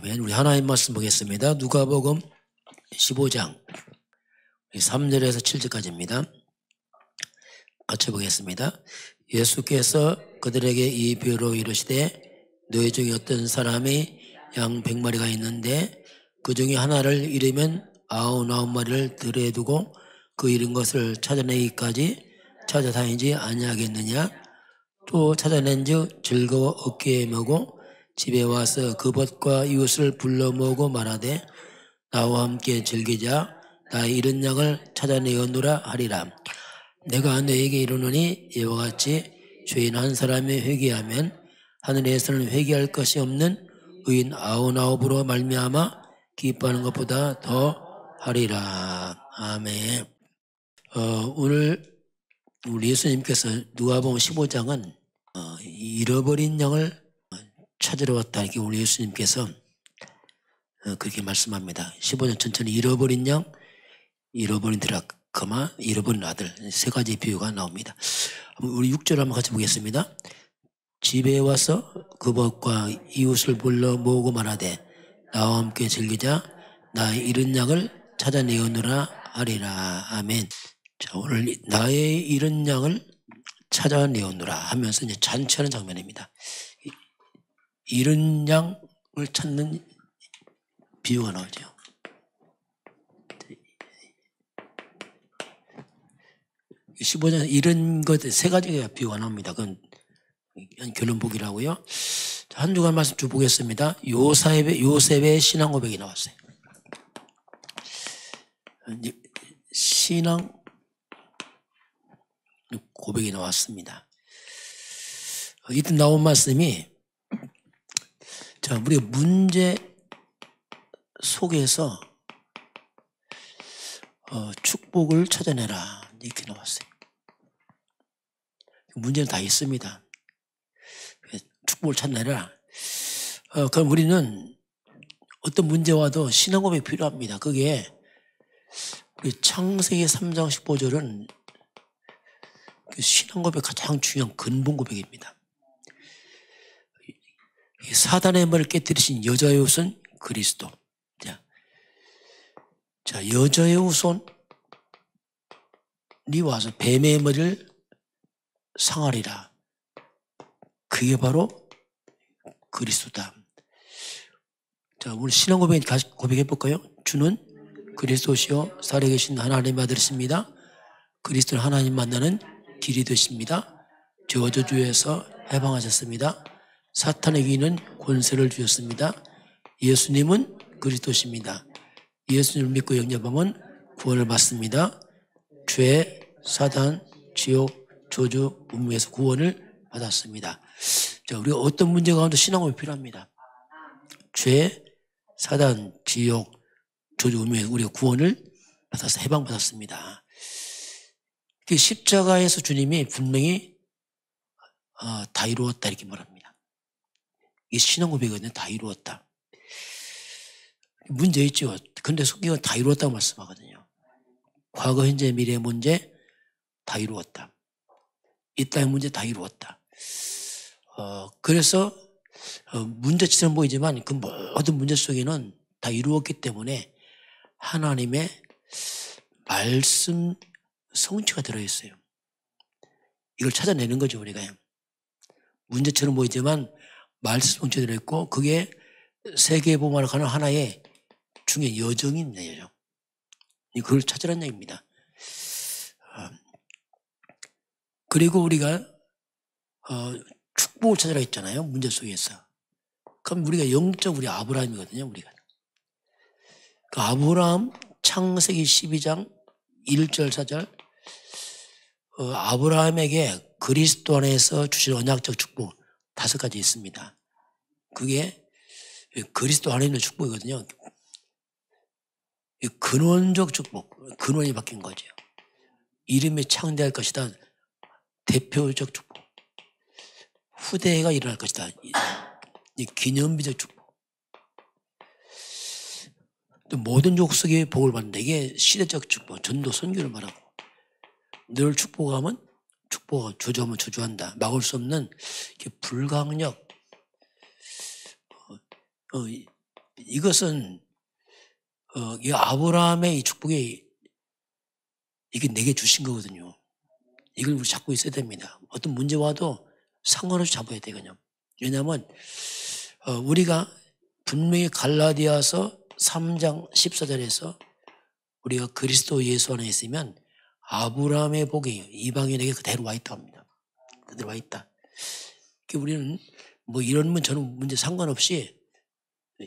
아멘. 우리 하나님 말씀 보겠습니다. 누가복음 15장 3절에서 7절까지입니다. 같이 보겠습니다. 예수께서 그들에게 이 비유로 이르시되 너희 중에 어떤 사람이 양 100마리가 있는데 그 중에 하나를 잃으면 99마리를 들에 두고 그 잃은 것을 찾아내기까지 찾아다니지 아니하겠느냐. 또 찾아낸즉 즐거워 어깨에 메고 집에 와서 그 벗과 이웃을 불러 모으고 말하되 나와 함께 즐기자. 나의 잃은 양을 찾아내었노라 하리라. 내가 너에게 이르노니 이와 같이 죄인 한 사람이 회개하면 하늘에서는 회개할 것이 없는 의인 99으로 말미암아 기뻐하는 것보다 더 하리라. 아멘. 오늘 우리 예수님께서 누가복음 15장은 잃어버린 양을 찾으러 왔다 이렇게 우리 예수님께서 그렇게 말씀합니다. 15년 천천히 잃어버린 양, 잃어버린 드라크마, 잃어버린 아들 세 가지 비유가 나옵니다. 우리 6절 한번 같이 보겠습니다. 집에 와서 그 벗과 이웃을 불러 모으고 말하되 나와 함께 즐기자. 나의 잃은 양을 찾아내었노라 하리라. 아멘. 자, 오늘 나의 잃은 양을 찾아내었노라 하면서 이제 잔치하는 장면입니다. 잃은 양을 찾는 비유가 나오죠. 이 15년 잃은 것 세 가지가 비유가 나옵니다. 그건 결론복이라고요. 한 주간 말씀 쭉 보겠습니다. 요셉의 신앙 고백이 나왔어요. 신앙 고백이 나왔습니다. 이때 나온 말씀이 자, 우리가 문제 속에서 축복을 찾아내라 이렇게 나왔어요. 문제는 다 있습니다. 축복을 찾아내라. 그럼 우리는 어떤 문제 와도 신앙 고백이 필요합니다. 그게 우리 창세기 3장 15절은 신앙 고백 가장 중요한 근본 고백입니다. 사단의 머리를 깨뜨리신 여자의 후손 그리스도. 자, 여자의 후손이 와서 뱀의 머리를 상하리라. 그게 바로 그리스도다. 자, 우리 신앙 고백해 볼까요? 주는 그리스도시요 살아계신 하나님의 아들이십니다. 그리스도는 하나님 만나는 길이 되십니다. 저와 저주에서 해방하셨습니다. 사탄의 귀는 권세를 주셨습니다. 예수님은 그리스도십니다. 예수님을 믿고 영접하면 구원을 받습니다. 죄, 사단, 지옥, 저주, 운명에서 구원을 받았습니다. 자, 우리가 어떤 문제 가운데 신앙이 필요합니다. 죄, 사단, 지옥, 저주, 운명에서 우리가 구원을 받아서 해방받았습니다. 십자가에서 주님이 분명히 다 이루었다 이렇게 말합니다. 이 신앙 고백은 다 이루었다. 문제 있죠. 근데 성경은 다 이루었다고 말씀하거든요. 과거, 현재, 미래의 문제 다 이루었다. 이 땅의 문제 다 이루었다. 그래서 문제처럼 보이지만 그 모든 문제 속에는 다 이루었기 때문에 하나님의 말씀 성취가 들어있어요. 이걸 찾아내는 거죠, 우리가. 문제처럼 보이지만 말씀 성취가 들어있고 그게 세계복음화를 가는 하나의 중요한 여정입니다, 여정. 그걸 찾으라는 얘기입니다. 그리고 우리가 축복을 찾으라 했잖아요, 문제 속에서. 그럼 우리가 영적 우리 아브라함이거든요, 우리가. 그 아브라함 창세기 12장 1절 4절 아브라함에게 그리스도 안에서 주신 언약적 축복 5가지 있습니다. 그게 그리스도 안에 있는 축복이거든요. 근원적 축복, 근원이 바뀐 거죠. 이름이 창대할 것이다. 대표적 축복. 후대가 일어날 것이다. 기념비적 축복. 또 모든 족속의 복을 받는다. 이게 시대적 축복, 전도 선교를 말하고. 늘 축복하면 축복하고 저주하면 저주한다. 막을 수 없는 불강력, 이것은 이 아브라함의 이 축복이 이게 내게 주신 거거든요. 이걸 우리 잡고 있어야 됩니다. 어떤 문제 와도 상관없이 잡아야 되거든요. 왜냐하면 우리가 분명히 갈라디아서 3장 14절에서 우리가 그리스도 예수 안에 있으면 아브라함의 복이 이방인에게 그대로 와 있다 합니다. 그대로 와 있다. 우리는 뭐 이런 저는 문제 상관없이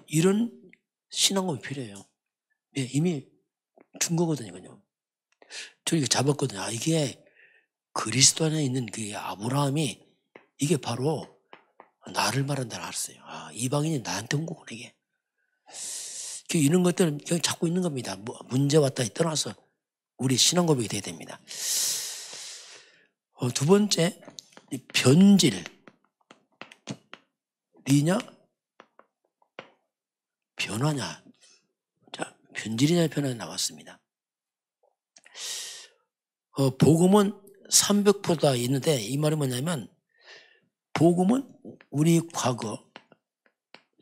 이런 신앙감이 필요해요. 이미 준 거거든요. 그냥. 저 이거 잡았거든요. 이게 그리스도 안에 있는 그 아브라함이 이게 바로 나를 말한다 알았어요. 이방인이 나한테 온 거구나 이게. 이런 것들은 그냥 잡고 있는 겁니다. 문제 왔다 떠나서 우리 신앙 고백이 돼야 됩니다. 두 번째, 변질. 리냐? 변화냐? 자, 변질이냐 변화냐 나왔습니다. 복음은 300%다 있는데 이 말이 뭐냐면 복음은 우리 과거,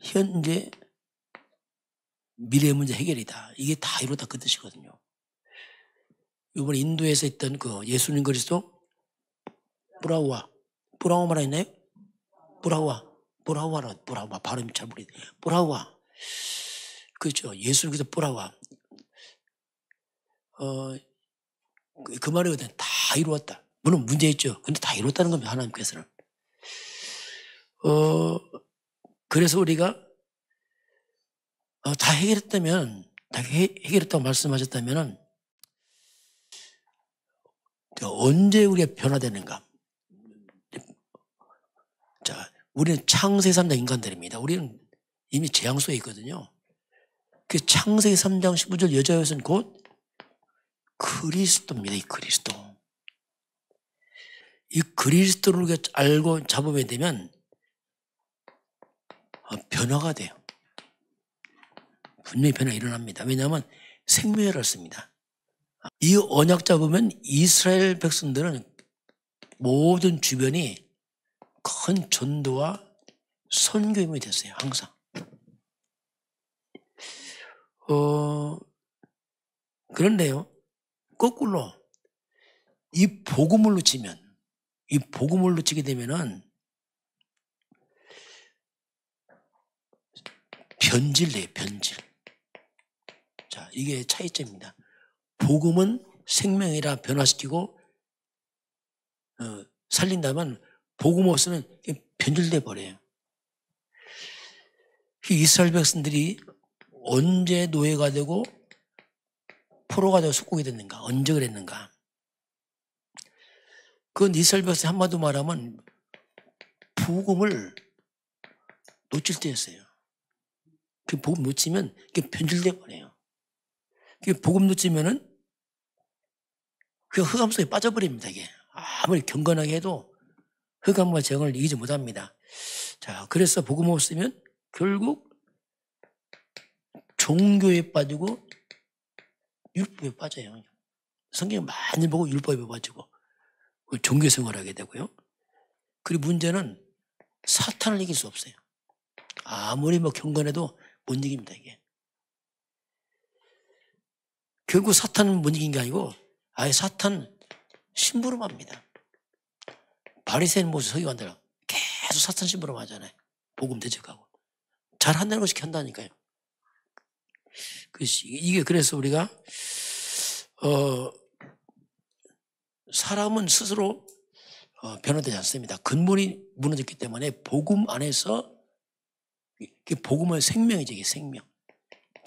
현재, 미래의 문제 해결이다. 이게 다 이루다 그 뜻이거든요. 이번에 인도에서 있던 그 예수님 그리스도 뿌라우아 말아 있나요? 뿌라우아 발음이 잘 모르겠네. 뿌라우아 그렇죠. 예수님 그리스도 뿌라우아 그 말이거든. 다 이루었다. 물론 문제 있죠. 근데 다 이루었다는 겁니다. 하나님께서는. 그래서 우리가 다 해결했다면, 다 해결했다고 말씀하셨다면 언제 우리가 변화되는가? 자, 우리는 창세기 3장 인간들입니다. 우리는 이미 재앙 속에 있거든요. 그 창세기 3장 15절 여자여서는 곧 그리스도입니다. 이 그리스도. 이 그리스도를 우리가 알고 잡으면 되면 변화가 돼요. 분명히 변화가 일어납니다. 왜냐하면 생명을 얻습니다. 이 언약 잡으면 이스라엘 백성들은 모든 주변이 큰 전도와 선교임이 됐어요. 항상. 그런데요. 거꾸로 이 복음을 놓치게 되면은 변질돼요. 변질. 자, 이게 차이점입니다. 복음은 생명이라 변화시키고 살린다면 복음 없으면 변질돼 버려요. 이스라엘 백성들이 언제 노예가 되고 포로가 되고 속국이 됐는가? 언제 그랬는가? 그건 이스라엘 백성이 한마디로 말하면 복음을 놓칠 때였어요. 그 복음 놓치면 그게 변질돼 버려요. 그 복음 놓치면은 그 흑암 속에 빠져버립니다. 이게 아무리 경건하게 해도 흑암과 재앙을 이기지 못합니다. 자, 그래서 복음 없으면 결국 종교에 빠지고 율법에 빠져요. 성경 많이 보고 율법에 빠지고 종교 생활하게 되고요. 그리고 문제는 사탄을 이길 수 없어요. 아무리 경건해도 못 이깁니다. 이게. 결국 사탄은 못 이긴 게 아니고 아예 사탄 심부름합니다. 바리새인 모습 서기관들 계속 사탄 심부름 하잖아요. 복음 대적하고. 잘한다는 것이 한다니까요. 이게 그래서 우리가 사람은 스스로 변화되지 않습니다. 근본이 무너졌기 때문에 복음 안에서 복음은 생명이죠. 이게 생명.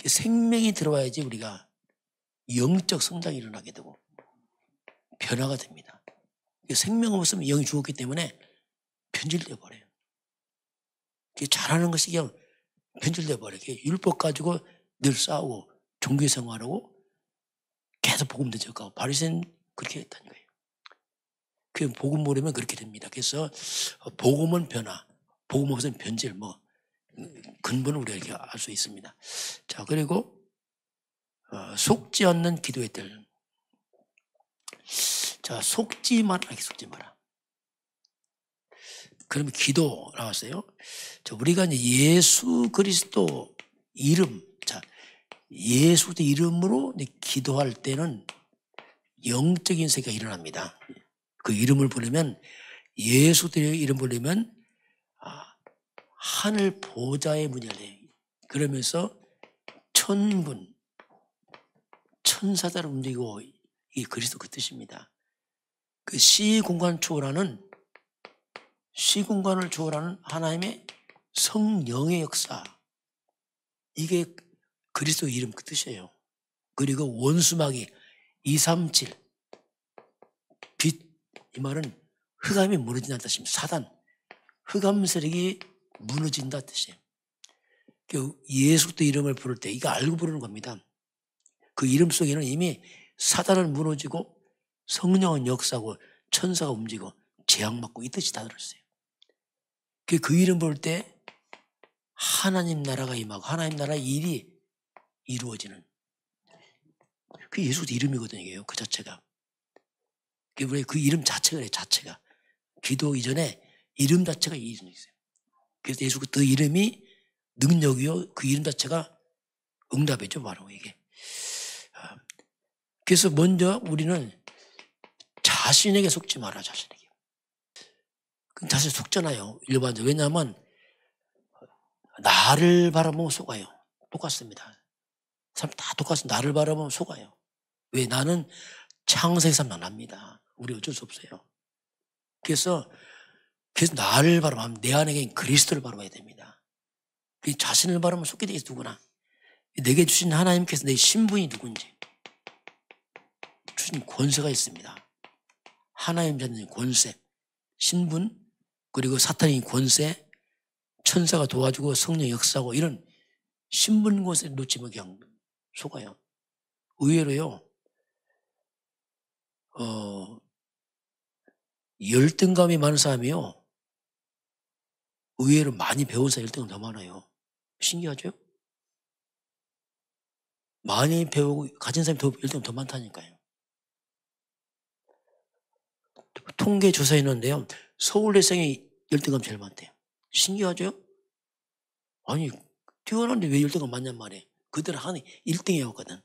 생명이 들어와야지 우리가 영적 성장이 일어나게 되고 변화가 됩니다. 생명 없으면 영이 죽었기 때문에 변질되어 버려요. 잘하는 것이 그냥 변질되어 버려요. 율법 가지고 늘 싸우고 종교 생활하고 계속 복음 대적하고 바리새인 그렇게 했다는 거예요. 그 복음 모르면 그렇게 됩니다. 그래서 복음은 변화, 복음 없으면 변질 근본을 우리가 이렇게 알 수 있습니다. 자, 그리고 속지 않는 기도의 뜰. 자, 속지 마라. 그러면 기도 나왔어요. 자, 우리가 이제 예수 그리스도 이름, 자, 예수 이름으로 기도할 때는 영적인 세계가 일어납니다. 그 이름을 부르면, 예수 이름 부르면 하늘 보좌의 문이 열려요. 그러면서 천군, 천사들을 움직이고, 이게 그리스도 그 뜻입니다. 그 시공간을 초월하는 하나님의 성령의 역사, 이게 그리스도 이름 그 뜻이에요. 그리고 원수마귀 237 빛, 이 말은 흑암이 무너진다는 뜻입니다. 사단, 흑암 세력이 무너진다 뜻이에요. 예수 또 이름을 부를 때 이거 알고 부르는 겁니다. 그 이름 속에는 이미 사단은 무너지고 성령은 역사고 천사가 움직이고 재앙받고 이 뜻이 다 들었어요. 그 이름 부를 때 하나님 나라가 임하고 하나님 나라의 일이 이루어지는, 그 예수 이름이거든요. 이게요. 그 자체가. 그 이름 자체가 그래요. 자체가. 기도 이전에 이름 자체가 이름이 있어요. 그래서 예수 그 이름이 능력이요. 그 이름 자체가 응답이죠. 바로 이게. 그래서 먼저 우리는 자신에게 속지 마라. 자신에게. 자신 속잖아요. 일반적으로. 왜냐하면 나를 바라보면 속아요. 똑같습니다. 사람 다 똑같습니다. 나를 바라보면 속아요. 왜? 나는 창세에서 안 합니다. 우리 어쩔 수 없어요. 그래서 나를 바라보면 내 안에 그리스도를 바라봐야 됩니다. 자신을 바라보면 속게 되겠어. 누구나. 내게 주신 하나님께서 내 신분이 누군지 주신 권세가 있습니다. 하나님 자녀의 권세, 신분, 그리고 사탄의 권세, 천사가 도와주고 성령 역사고 이런 신분 권세를 놓치면 그냥 속아요. 의외로요. 열등감이 많은 사람이요. 의외로 많이 배운 사람 열등감 더 많아요. 신기하죠? 많이 배우고 가진 사람이 열등감 더 많다니까요. 통계 조사했는데요. 서울대생이 열등감 제일 많대요. 신기하죠? 아니, 뛰어난데 왜 열등감 많냔 말이에요. 그들은 한 1등이었거든.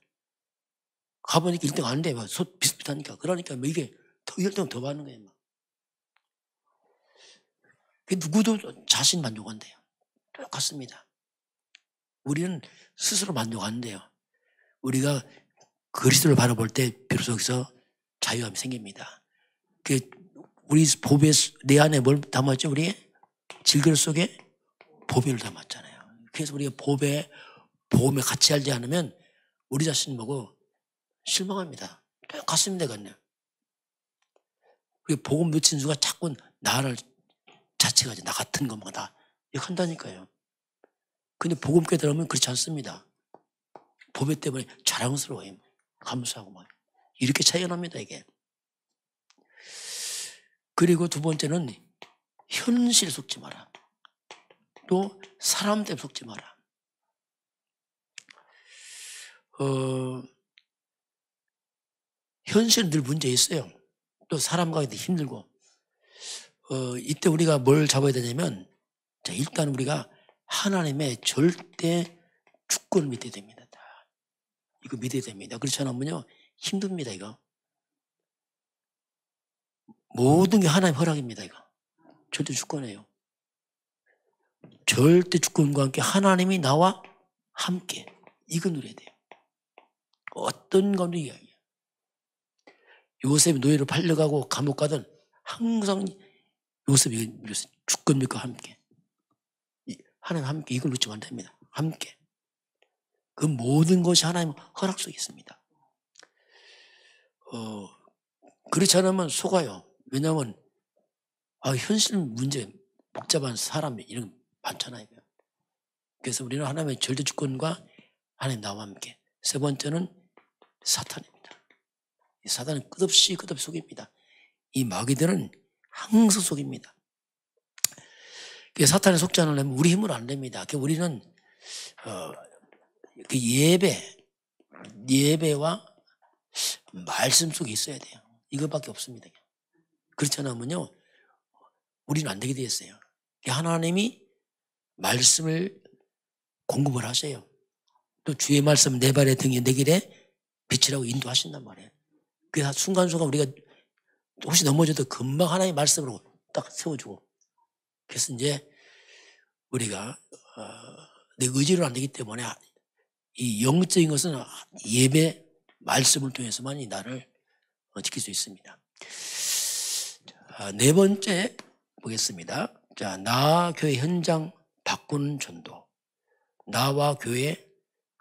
가보니까 1등 안 돼. 비슷비슷하니까. 그러니까 이게 더 열등감 더 많은 거예요. 누구도 자신 만족한대요. 똑같습니다. 우리는 스스로 만족 안 돼요. 우리가 그리스도를 바라볼 때 비로소 여기서 자유함이 생깁니다. 우리 보배, 내 안에 뭘 담았죠? 우리 질그릇 속에 보배를 담았잖아요. 그래서 우리가 보배에 같이 알지 않으면 우리 자신 보고 실망합니다. 똑같습니다. 그냥. 우리 복음 놓친 수가 자꾸 나를 자체가 나 같은 것만 다 이렇게 한다니까요. 근데 복음 깨달으면 그렇지 않습니다. 보배 때문에 자랑스러워요. 감사하고 막. 이렇게 차이가 납니다, 이게. 그리고 두 번째는 현실에 속지 마라. 또 사람 때문에 속지 마라. 현실은 늘 문제 있어요. 또 사람과 힘들고. 이때 우리가 뭘 잡아야 되냐면, 자, 일단 우리가 하나님의 절대 주권을 믿어야 됩니다. 이거 믿어야 됩니다. 그렇지 않으면요, 힘듭니다, 이거. 모든 게 하나님 허락입니다, 이거. 절대 주권이에요. 절대 주권과 함께 하나님이 나와 함께. 이거 누려야 돼요. 어떤 건도 이야기야. 요셉이 노예로 팔려가고 감옥 가든 항상 요셉이 주권과 함께. 하나님 함께 이걸 놓치면 안 됩니다. 함께. 그 모든 것이 하나님 허락 속에 있습니다. 그렇지 않으면 속아요. 왜냐하면 현실 문제, 복잡한 사람 이런 거 많잖아요. 그래서 우리는 하나님의 절대 주권과 하나님 나와 함께. 세 번째는 사탄입니다. 이 사탄은 끝없이 속입니다. 이 마귀들은 항상 속입니다. 사탄에 속지 않으려면 우리 힘으로 안 됩니다. 우리는 그 예배와 말씀 속에 있어야 돼요. 이것밖에 없습니다. 그렇지 않으면요, 우리는 안 되게 되었어요. 하나님이 말씀을 공급을 하세요. 또 주의 말씀 내 발의 등에 내 길에 빛이라고 인도하신단 말이에요. 그래서 순간순간 우리가 혹시 넘어져도 금방 하나님의 말씀으로 딱 세워주고. 그래서 이제 우리가 내 의지로 안 되기 때문에 이 영적인 것은 예배 말씀을 통해서만이 나를 지킬 수 있습니다. 자, 네 번째 보겠습니다. 자, 나 교회 현장 바꾸는 전도. 나와 교회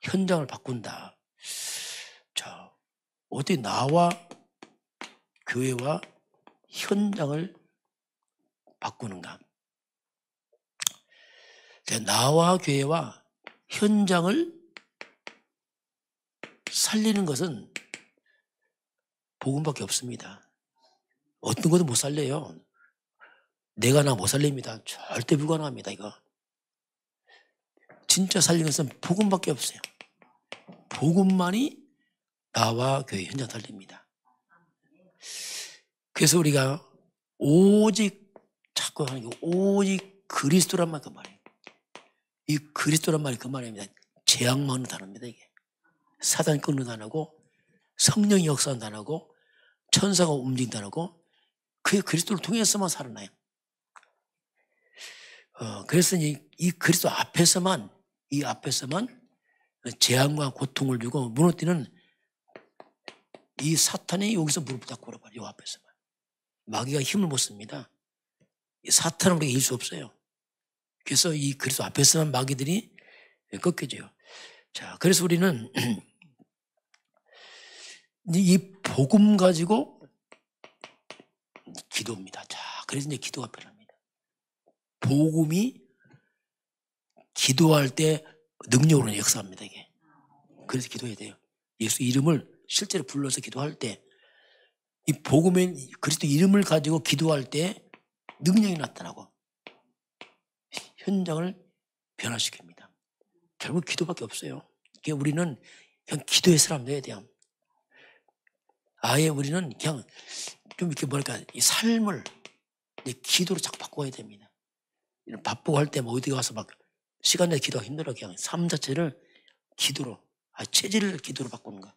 현장을 바꾼다. 자, 어떻게 나와 교회와 현장을 바꾸는가? 자, 나와 교회와 현장을 살리는 것은 복음밖에 없습니다. 어떤 것도 못 살려요. 내가 나 못 살립니다. 절대 불가능합니다. 이거 진짜 살리는 것은 복음밖에 없어요. 복음만이 나와 교회 현장 살립니다. 그래서 우리가 오직 자꾸 하는 게 오직 그리스도란 말 그 말이에요. 이 그리스도란 말이 그 말입니다. 재앙만은 단어입니다. 이게 사단 끊는 단어고 성령이 역사한 단어고 천사가 움직인 단어고 그게 그리스도를 통해서만 살아나요. 그래서 이 그리스도 앞에서만 재앙과 고통을 주고 무너뜨리는 이 사탄이 여기서 무릎을 딱 꿇어버려요. 이 앞에서만. 마귀가 힘을 못 씁니다. 이 사탄은 우리가 이길 수 없어요. 그래서 이 그리스도 앞에서만 마귀들이 꺾여져요. 자, 그래서 우리는 이 복음 가지고 기도입니다. 자, 그래서 이제 기도가 필요합니다. 복음이 기도할 때 능력으로 역사합니다, 이게. 그래서 기도해야 돼요. 예수 이름을 실제로 불러서 기도할 때 이 복음의 그리스도 이름을 가지고 기도할 때 능력이 나타나고 현장을 변화시킵니다. 결국 기도밖에 없어요. 그러니까 우리는 그냥 기도의 사람 돼야 돼요. 아예 우리는 그냥 좀 이렇게 뭐랄까 이 삶을 기도로 자꾸 바꿔야 됩니다. 바쁘고 할 때 뭐 어디 가서 막 시간 내에 기도하기 힘들어. 그냥 삶 자체를 기도로, 체질을 기도로 바꾸는 거야.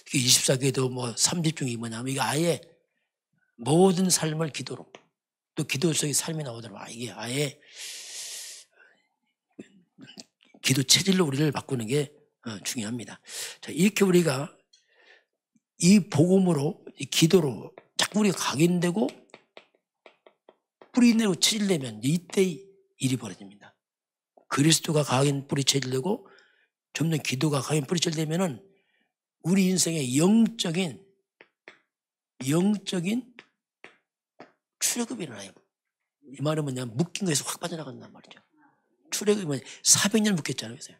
24기도 뭐 3집 중에 뭐냐면 이게 아예 모든 삶을 기도로 또 기도 속의 삶이 나오더라고요. 이게 아예 기도 체질로 우리를 바꾸는 게 중요합니다. 자, 이렇게 우리가 이 복음으로 이 기도로 자꾸 우리가 각인되고 뿌리내고 체질되면 이때 일이 벌어집니다. 그리스도가 각인 뿌리 체질되고 점점 기도가 각인 뿌리 체질되면은 우리 인생의 영적인 출애굽이 일어나요. 이 말은 뭐냐, 묶인 거에서 확 빠져나간단 말이죠. 출애굽이 400년 묶였잖아요. 그래서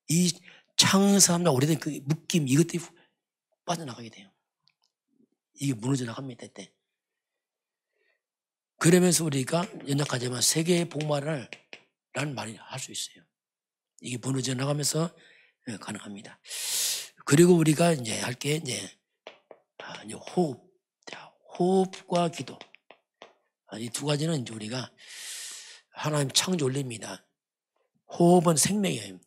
이 창세함과 오래된 그 묶임 이것들이 빠져나가게 돼요. 이게 무너져 나갑니다. 이때. 그러면서 우리가 연약하지만 세계의 복마를 라는 말이 할 수 있어요. 이게 무너져 나가면서 가능합니다. 그리고 우리가 이제 할 게 이제 호흡과 기도. 이 두 가지는 이제 우리가 하나님 창조 원리입니다. 호흡은 생명이에요.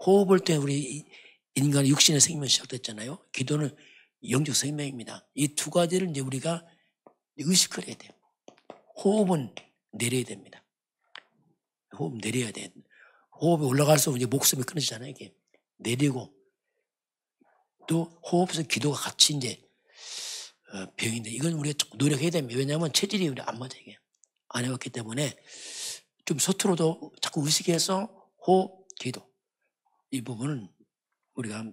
호흡을 때 우리 인간의 육신의 생명이 시작됐잖아요. 기도는 영적 생명입니다. 이 두 가지를 이제 우리가 의식을 해야 돼요. 호흡은 내려야 됩니다. 호흡 내려야 돼. 호흡이 올라갈수록 이제 목숨이 끊어지잖아요. 이게 내리고 또 호흡에서 기도가 같이 이제 병인데 이건 우리가 노력해야 됩니다. 왜냐하면 체질이 우리 안 맞아 이게 안 해왔기 때문에 좀 서투러도 자꾸 의식해서 호흡, 기도 이 부분은 우리가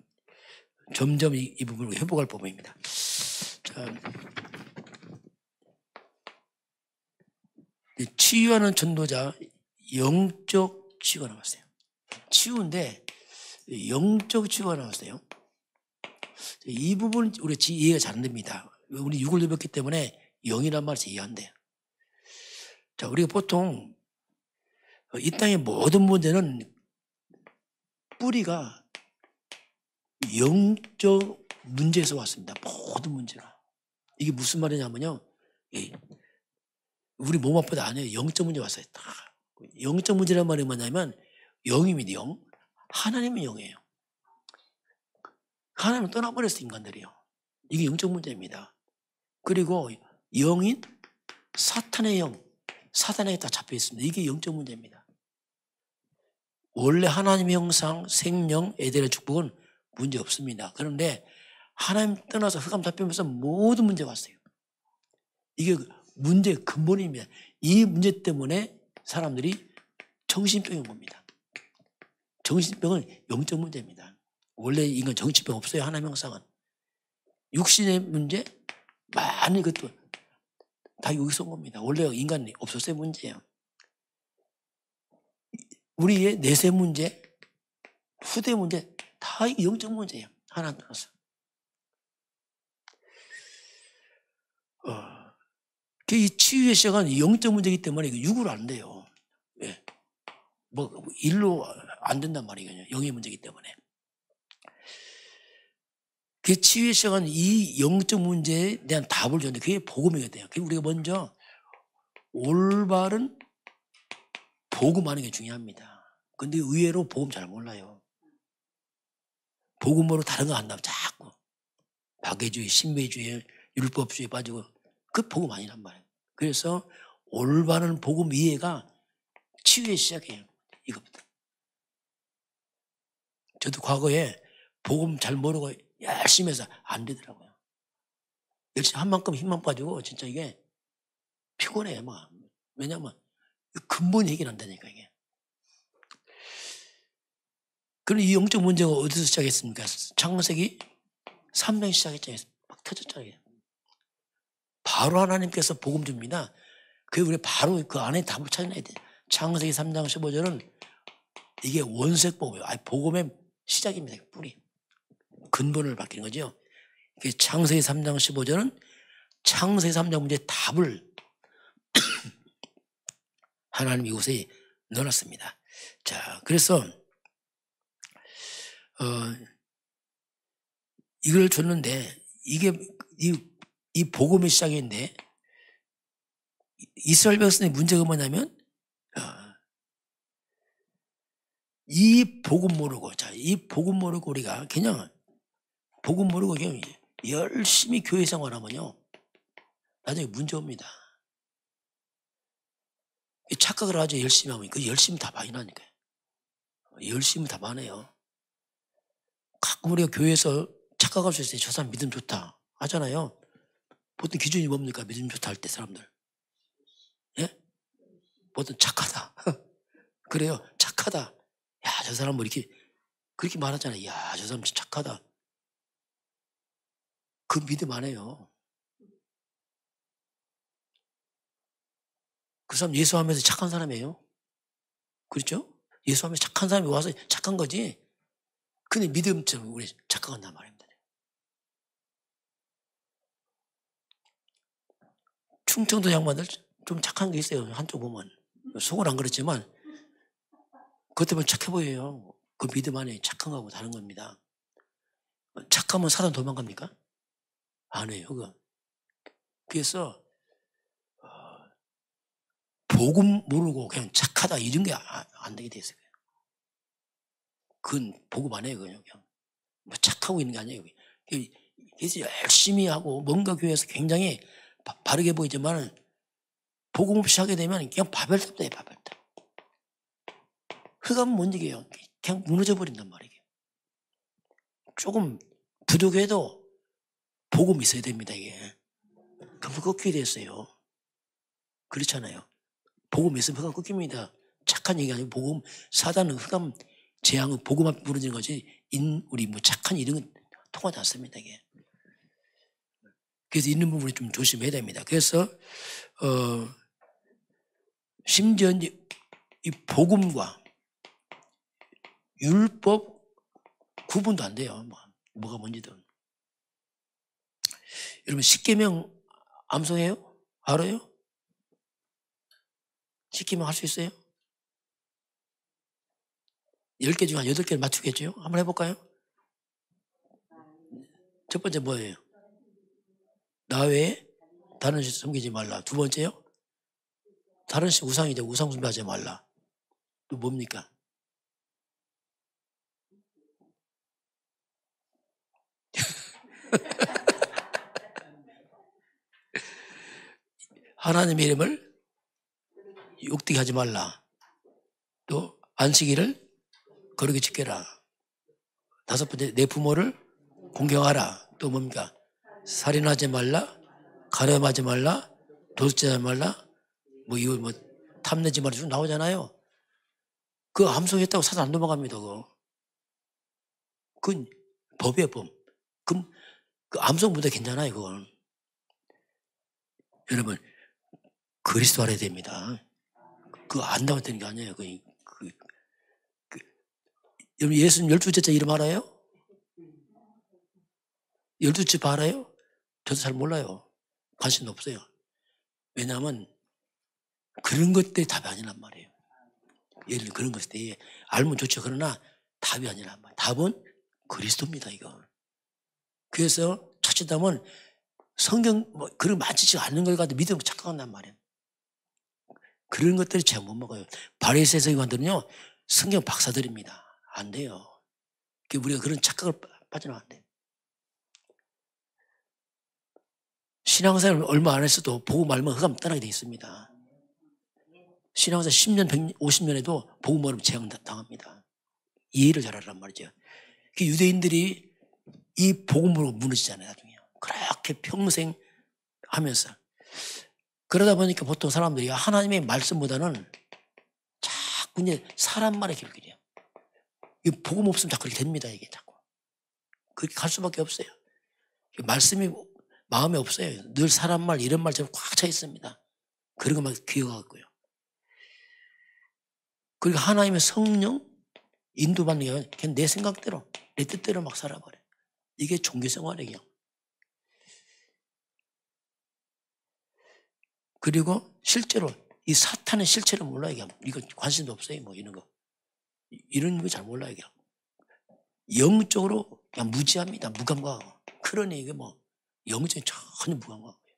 점점 이 부분을 회복할 부분입니다. 자, 치유하는 전도자 영적 치유가 나왔어요. 치유인데 영적 치유가 나왔어요. 이 부분 우리 이해가 잘 안 됩니다. 우리 육을 입었기 때문에 영이란 말을 이해 안 돼요. 자, 우리가 보통 이 땅의 모든 문제는 뿌리가 영적 문제에서 왔습니다. 모든 문제가. 이게 무슨 말이냐면요. 우리 몸 아프다 아니에요. 영적 문제 왔어요. 다. 영적 문제란 말이 뭐냐면 영입니다. 영. 하나님의 영이에요. 하나님을 떠나버렸어, 인간들이요. 이게 영적 문제입니다. 그리고 영인 사탄의 영, 사탄에게 다 잡혀 있습니다. 이게 영적 문제입니다. 원래 하나님의 형상, 생명, 에덴의 축복은 문제 없습니다. 그런데 하나님 떠나서 흑암 잡히면서 모든 문제가 왔어요. 이게 문제의 근본입니다. 이 문제 때문에 사람들이 정신병이 온 겁니다. 정신병은 영적 문제입니다. 원래 인간 정신병 없어요. 하나님 형상은. 육신의 문제 많이 그것도 다 여기서 온 겁니다. 원래 인간이 없었어요. 문제예요. 우리의 내세 문제, 후대 문제 다 영적 문제예요. 하나 떠나서. 이 치유의 시작은 영적 문제이기 때문에 육으로 안 돼요. 왜? 뭐 일로 안 된단 말이에요. 영의 문제이기 때문에. 그 치유의 시작은 이 영적 문제에 대한 답을 줬는데 그게 복음이어야 돼요. 우리가 먼저 올바른 복음하는 게 중요합니다. 근데 의외로 복음 잘 몰라요. 복음으로 다른 거 안다면 자꾸 박애주의, 신비주의, 율법주의에 빠지고 그 복음 아니란 말이에요. 그래서 올바른 복음 이해가 치유의 시작이에요. 이것부터. 저도 과거에 복음 잘 모르고 열심히 해서 안 되더라고요. 열심히 한 만큼 힘만 빠지고 진짜 이게 피곤해요. 막. 왜냐면 근본이 해결 안 되니까 이게. 그럼 이 영적 문제가 어디서 시작했습니까? 창세기 3장 시작했잖아요. 막 터졌잖아요. 바로 하나님께서 복음 줍니다. 그게 우리 바로 그 안에 답을 찾아내야 돼요. 창세기 3장 15절은 이게 원색 복음이에요. 복음의 시작입니다. 뿌리. 근본을 밝히는 거죠. 창세기 3장 15절은 창세기 3장 문제의 답을 하나님 이곳에 넣어놨습니다. 자, 그래서 이걸 줬는데 이게 이 복음의 시작인데 이스라엘 백성의 문제가 뭐냐면 이 복음 모르고 이 복음 모르고 우리가 그냥 복음 모르고 그냥 열심히 교회 생활하면요 나중에 문제 옵니다. 착각을 하죠. 열심히 하면 그 열심히 다 많이 나니까요. 열심히 다 많아요. 가끔 우리가 교회에서 착각할 수 있어요. 저 사람 믿음 좋다 하잖아요. 보통 기준이 뭡니까? 믿음 좋다 할 때 사람들. 예? 보통 착하다. 그래요. 착하다. 야, 저 사람 뭐 이렇게 그렇게 말하잖아요. 야, 저 사람 진짜 착하다. 그 믿음 안 해요. 그 사람 예수하면서 착한 사람이에요. 그렇죠? 예수하면서 착한 사람이 와서 착한 거지. 근데 믿음처럼 우리 착각한단 말입니다. 충청도 양반들 좀 착한 게 있어요. 한쪽 보면. 속은 안 그렇지만 그것 때문에 착해 보여요. 그 믿음 안에 착한 거하고 다른 겁니다. 착하면 사단 도망갑니까? 안 해요. 그거. 그래서 복음 모르고 그냥 착하다 이런 게 안 되게 돼 있어요. 그건 복음 안 해요. 그냥 뭐 착하고 있는 게 아니에요. 그래서 열심히 하고 뭔가 교회에서 굉장히 바르게 보이지만 복음 없이 하게 되면 그냥 바벨탑이에요. 바벨탑. 흑암은 못 이겨요. 그냥 무너져 버린단 말이에요. 조금 부족해도 복음이 있어야 됩니다. 이게. 그럼 꺾이게 됐어요. 그렇잖아요. 복음이 있으면 흑암 꺾입니다. 착한 얘기 아니고 복음, 사단은 흑암 재앙은 복음 앞에 무너지는 거지 우리 뭐 착한 이런 건 통하지 않습니다. 이게. 그래서 있는 부분을 좀 조심해야 됩니다. 그래서 심지어 이 복음과 율법 구분도 안 돼요. 뭐가 뭔지든. 여러분 십계명 암송해요? 알아요? 십계명 할 수 있어요? 10개 중에 한 8개를 맞추겠죠? 한번 해볼까요? 첫 번째 뭐예요? 나 외에 다른 신 섬기지 말라. 두 번째요? 다른 신 우상이죠. 우상 숭배하지 말라. 또 뭡니까? 하나님의 이름을 욕되게 하지 말라. 또 안식일을 거룩히 지켜라. 다섯 번째, 내 부모를 공경하라. 또 뭡니까? 살인하지 말라, 가늠하지 말라, 도둑질하지 말라, 이거 탐내지 말라 쭉 나오잖아요. 그거 암송했다고 사실 안 넘어갑니다. 그건 법이에요, 법. 그럼 그 암송보다 괜찮아요, 그건. 여러분, 그리스도 알아야 됩니다. 그거 안다고 되는 게 아니에요. 여러분, 예수님 12제자 이름 알아요? 12집 알아요? 저도 잘 몰라요. 관심도 없어요. 왜냐하면 그런 것들이 답이 아니란 말이에요. 예를 들어 그런 것들이 알면 좋죠. 그러나 답이 아니란 말이에요. 답은 그리스도입니다, 이거. 그래서 첫째답은 성경 그런 만지지 않는 걸 가지고 믿음을 착각한단 말이에요. 그런 것들이 제가 못 먹어요. 바리새인 서기관들은요, 성경 박사들입니다. 안 돼요. 우리가 그런 착각을 빠져나가면 안 돼요. 신앙생활 얼마 안 했어도 복음 알면 흑암 떠나게 돼 있습니다. 신앙생활 10년, 150년에도 복음 모르면 재앙 당합니다. 이해를 잘하란 말이죠. 유대인들이 이 복음으로 무너지잖아요, 나중에. 그렇게 평생 하면서. 그러다 보니까 보통 사람들이 하나님의 말씀보다는 자꾸 이제 사람 말에 길들여요. 이 복음 없으면 자꾸 그렇게 됩니다, 이게 자꾸. 그렇게 갈 수밖에 없어요. 말씀이 마음에 없어요. 늘 사람 말, 이런 말처럼 꽉 차 있습니다. 그런 것만 기억하고요. 그리고 하나님의 성령 인도받는 게 그냥 내 생각대로, 내 뜻대로 막 살아버려요. 이게 종교생활이에요. 그리고 실제로 이 사탄의 실체를 몰라요. 이거 관심도 없어요. 이런 거. 이런 거 잘 몰라요. 영적으로 그냥 무지합니다. 무감각하고. 그러니 이게 영적인 전혀 무감각하고요.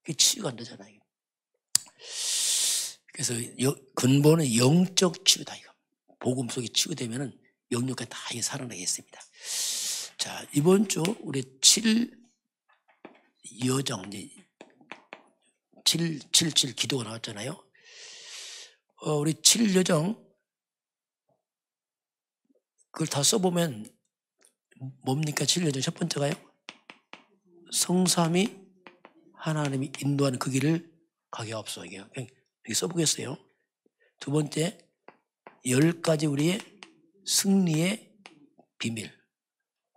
그게 치유가 안 되잖아요. 그래서 근본은 영적 치유다, 이거. 복음 속에 치유되면은 영역까지 다 살아나겠습니다. 자, 이번 주 우리 7여정, 이제 777 기도가 나왔잖아요. 우리 7여정, 그걸 다 써보면 뭡니까? 7여정 첫 번째가요? 성삼위 하나님이 인도하는 그 길을 가게 하옵소서. 여기 써보겠어요. 두 번째, 10가지 우리의 승리의 비밀.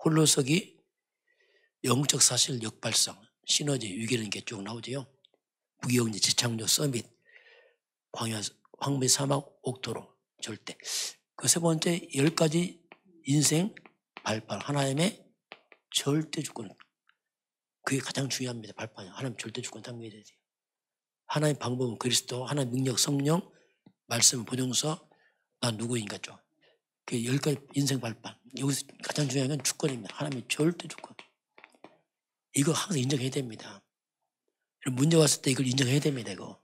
홀로서기, 영적 사실 역발상, 시너지, 위기라는 게 쭉 나오죠. 무기영지, 재창조, 서밋, 광야, 황미, 사막, 옥토로, 절대. 그 세 번째, 10가지 인생 발판. 하나님의 절대 주권. 그게 가장 중요합니다. 발판. 하나님 절대 주권 당겨야 돼요. 하나님 방법은 그리스도, 하나님 능력, 성령, 말씀, 보증서, 난 누구인가 죠. 그 10가지 인생 발판. 여기서 가장 중요한 건 주권입니다. 하나님의 절대 주권. 이거 항상 인정해야 됩니다. 문제가 왔을 때 이걸 인정해야 됩니다. 이거.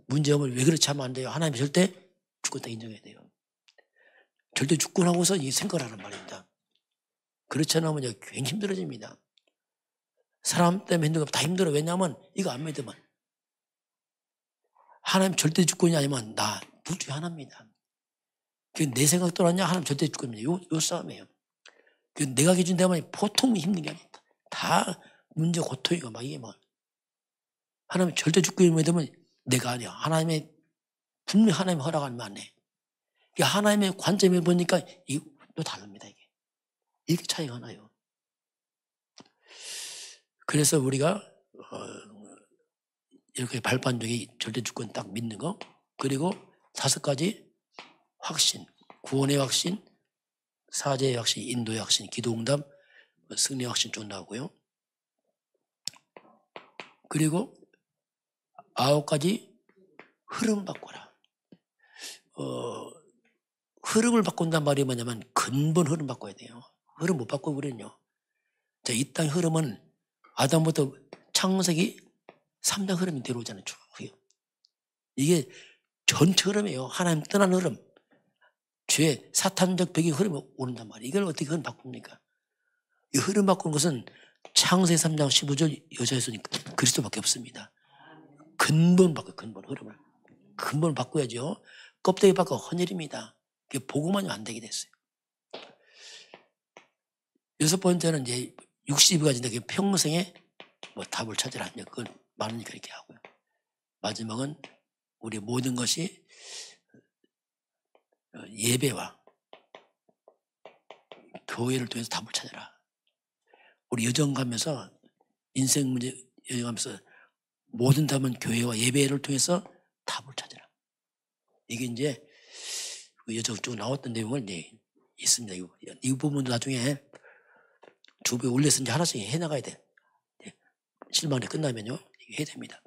문제오면 왜 그렇지 하면 안 돼요. 하나님 절대 주권 다 인정해야 돼요. 절대 주권하고서 이 생각을 하는 말입니다. 그렇지 않으면 굉장히 힘들어집니다. 사람 때문에 힘든 거 다 힘들어. 왜냐하면 이거 안 믿으면. 하나님 절대 주권이 아니면 나, 둘 중에 하나입니다. 내 생각 떠났냐? 하나님 절대 주권입니다. 요 싸움이에요. 내가 기준되면 보통 힘든 게 아니다. 다 문제, 고통이고 막 이게 하나님 절대 주권이 되면 내가 아니야. 분명히 하나님이 허락하면 안 해. 하나님의 관점을 보니까 또 다릅니다, 이게. 이렇게 차이가 나요. 그래서 우리가, 이렇게 발판 중에 절대 주권 딱 믿는 거, 그리고 5가지 확신, 구원의 확신, 사제의 확신, 인도의 확신, 기도응답, 승리의 확신 쭉 나오고요. 그리고 9가지 흐름 바꿔라. 흐름을 바꾼단 말이 뭐냐면 근본 흐름 바꿔야 돼요. 흐름 못 바꿔버리면요. 자, 이 땅의 흐름은 아담부터 창세기 3장 흐름이 내려오잖아요. 쭉. 이게 전체 흐름이에요. 하나님 떠난 흐름. 죄, 사탄적 벽의 흐름이 오른단 말이에요. 이걸 어떻게 흐름 바꿉니까? 이 흐름 바꾸는 것은 창세기 3장 15절 여자 예수님 그리스도밖에 없습니다. 근본 바꿔, 근본 흐름을. 근본을 바꿔야죠. 껍데기 바꿔 헌일입니다. 그게 보고만이 안 되게 됐어요. 여섯 번째는 이제 60가지인데 그 평생에 뭐 답을 찾으라. 그건 많으니 그렇게 하고요. 마지막은 우리 모든 것이 예배와 교회를 통해서 답을 찾아라. 우리 여정 가면서 인생 문제 여정 가면서 모든 답은 교회와 예배를 통해서 답을 찾아라. 이게 이제 여정 쭉 나왔던 내용을 이제 있습니다. 이 부분도 나중에 주부에 올려서 이제 하나씩 해나가야 돼. 실망이 끝나면요. 이게 해야 됩니다.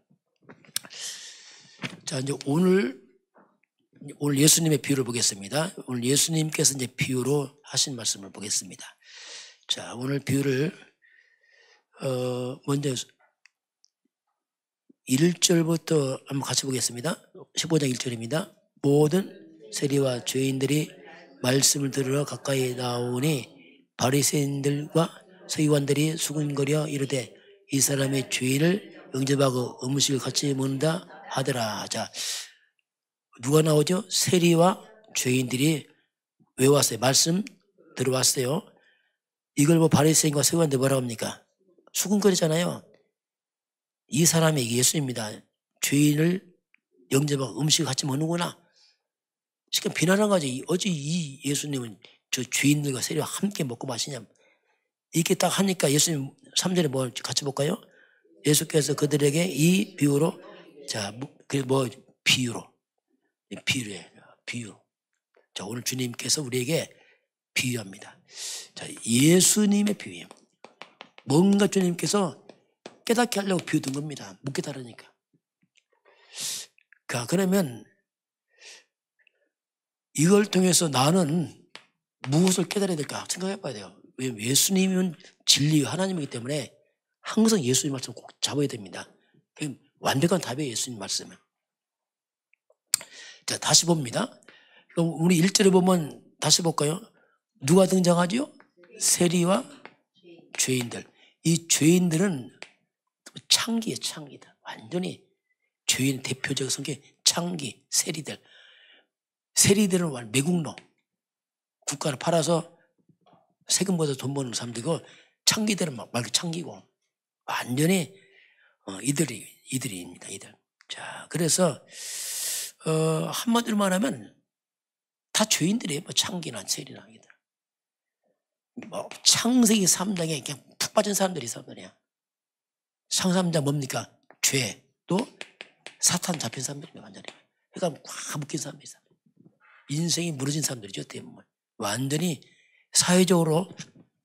자, 이제 오늘 예수님의 비유를 보겠습니다. 오늘 예수님께서 이제 비유로 하신 말씀을 보겠습니다. 자, 오늘 비유를, 먼저 1절부터 한번 같이 보겠습니다. 15장 1절입니다. 모든 세리와 죄인들이 말씀을 들으러 가까이 나오니 바리새인들과 서기관들이 수군거려 이르되 이 사람의 죄인을 영접하고 음식을 같이 먹는다 하더라. 자, 누가 나오죠? 세리와 죄인들이 왜 왔어요? 말씀 들어왔어요. 이걸 뭐 바리새인과 서기관들 뭐라고 합니까? 수군거리잖아요. 이 사람이 예수입니다. 죄인을 영접하고 음식을 같이 먹는구나. 지금 비난한 거지. 어찌 이 예수님은 저 죄인들과 세리와 함께 먹고 마시냐. 이렇게 딱 하니까 예수님 3절에 뭐 같이 볼까요? 예수께서 그들에게 이 비유로, 자, 뭐 비유로. 비유래. 비유. 자, 오늘 주님께서 우리에게 비유합니다. 자, 예수님의 비유예요. 뭔가 주님께서 깨닫게 하려고 비유든 겁니다. 못 깨달으니까. 그러면 이걸 통해서 나는 무엇을 깨달아야 될까 생각해 봐야 돼요. 왜냐하면 예수님은 진리 하나님이기 때문에 항상 예수님 말씀 꼭 잡아야 됩니다. 완벽한 답이에요. 예수님 말씀은. 자, 다시 봅니다. 그럼 우리 1절에 보면 다시 볼까요? 누가 등장하죠? 세리와 죄인들. 이 죄인들은 창기예요. 창기들. 완전히 죄인 대표적 성격 창기, 세리들. 세리들은 매국노. 국가를 팔아서 세금 걷어서 돈 버는 사람들이고 창기들은 말 창기고 완전히 이들입니다. 이들. 자, 그래서 한마디로 말하면 다 죄인들이에요. 뭐 창기나 세리나 이들. 뭐 창세기 3장에 그냥 푹 빠진 사람들이 사람들이야. 창세기 3장 뭡니까? 죄. 또 사탄 잡힌 사람들입니다. 완전히. 그러니까 꽉 묶인 사람들이 있어요. 인생이 무너진 사람들이죠. 대부분. 완전히 사회적으로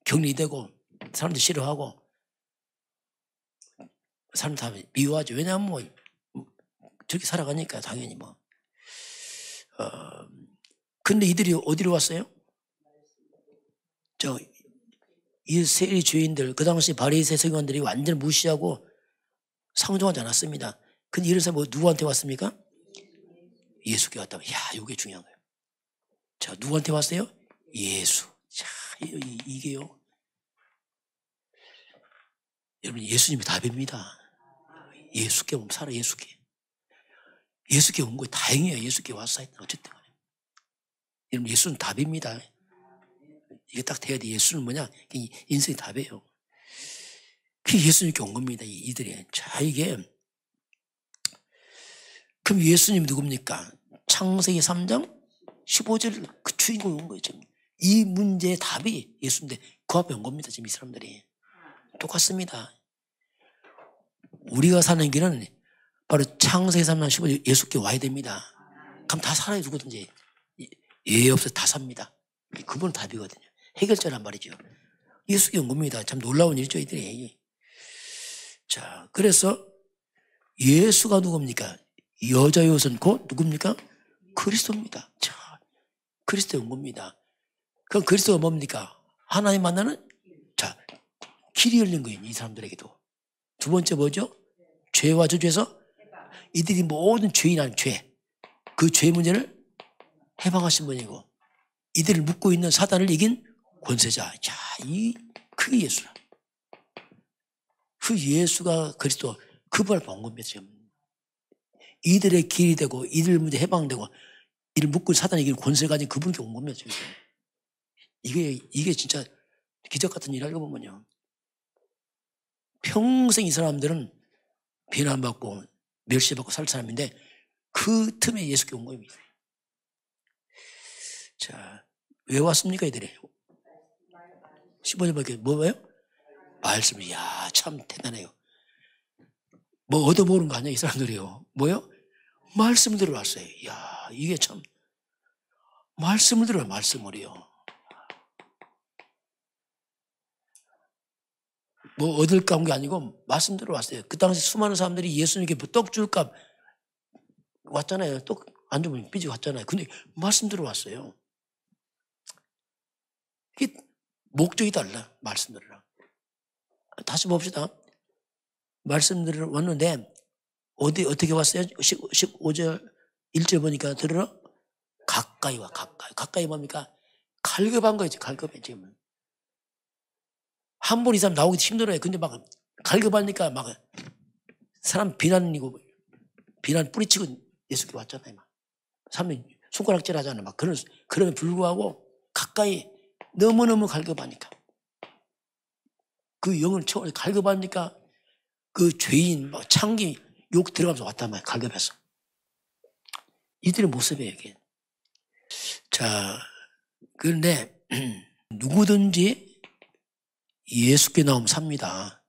격리되고 사람들 싫어하고 사람 다 미워하죠. 왜냐하면 뭐 저렇게 살아가니까 당연히 뭐. 근데 이들이 어디로 왔어요? 이 세리 죄인들, 그 당시 바리새 서기관들이 완전 무시하고 상종하지 않았습니다. 근데 이런 사람 누구한테 왔습니까? 예수께 왔다고. 야, 이게 중요한 거예요. 자, 누구한테 왔어요? 예수. 자, 이게요. 여러분, 예수님이 답입니다. 예수께 오면 살아, 예수께. 예수께 온 거예요. 다행이에요. 예수께 왔어. 어쨌든 간에. 여러분, 예수는 답입니다. 이게 딱 돼야 돼. 예수는 뭐냐? 인생의 답이에요. 그게 예수님께 온 겁니다. 이들이. 자, 이게. 그럼 예수님이 누굽니까? 창세기 3장 15절 그 주인공이 온 거예요. 지금. 이 문제의 답이 예수인데 그 앞에 온 겁니다. 지금 이 사람들이. 똑같습니다. 우리가 사는 길은 바로 창세기 3장 15절 예수께 와야 됩니다. 그럼 다 살아요. 누구든지. 예 없어서 다 삽니다. 그분은 답이거든요. 해결자란 말이죠. 예수께 온 겁니다. 참 놀라운 일이죠. 이들이. 자, 그래서 예수가 누굽니까? 여자의 옷은 곧 누굽니까? 그리스도입니다. 자, 그리스도에 온 겁니다. 그럼 그리스도가 뭡니까? 하나님 만나는, 자, 길이 열린 거예요. 이 사람들에게도. 두 번째 뭐죠? 죄와 저주에서 이들이 모든 죄인한 죄, 그 죄 문제를 해방하신 분이고 이들을 묶고 있는 사단을 이긴 권세자. 자, 그게 예수라. 그 예수가 그리스도 그분을 본 겁니다. 지금. 이들의 길이 되고 이들 문제 해방되고 이를 묶고 사단의 길 권세 가진 그분께 온 겁니다. 지금. 이게 진짜 기적 같은 일 알고 보면요. 평생 이 사람들은 비난받고 멸시받고 살 사람인데 그 틈에 예수께 온 겁니다. 자, 왜 왔습니까 이들이? 15절밖에 뭐예요? 말씀. 이야, 참 대단해요. 뭐 얻어보는 거 아니야 이 사람들이요. 뭐요? 말씀을 들어왔어요. 이야, 이게 참 말씀을 들어요. 말씀을요. 뭐 얻을까 온 게 아니고 말씀 들어왔어요. 그 당시 수많은 사람들이 예수님께 떡 줄까 왔잖아요. 떡 안 주면 삐지고 왔잖아요. 근데 말씀 들어왔어요. 이게 목적이 달라. 말씀 들으라. 다시 봅시다. 말씀 들으러 왔는데 어떻게 왔어요? 15절 1절 보니까 들으러 가까이 와. 가까이 뭡니까? 갈급한 거지. 갈급해 지금. 한 번 이상 나오기 힘들어요. 근데 막 갈급하니까 막 사람 비난이고 비난 뿌리치고 예수께 왔잖아요. 막. 사람이 손가락질 하잖아요. 막 그럼에 불구하고 가까이 너무너무 갈급하니까. 그 영을 채워 갈급하니까 그 죄인 막 창기 욕 들어가면서 왔단 말이에요. 갈급해서. 이들의 모습이에요. 이게. 자, 그런데 누구든지 예수께 나오면 삽니다.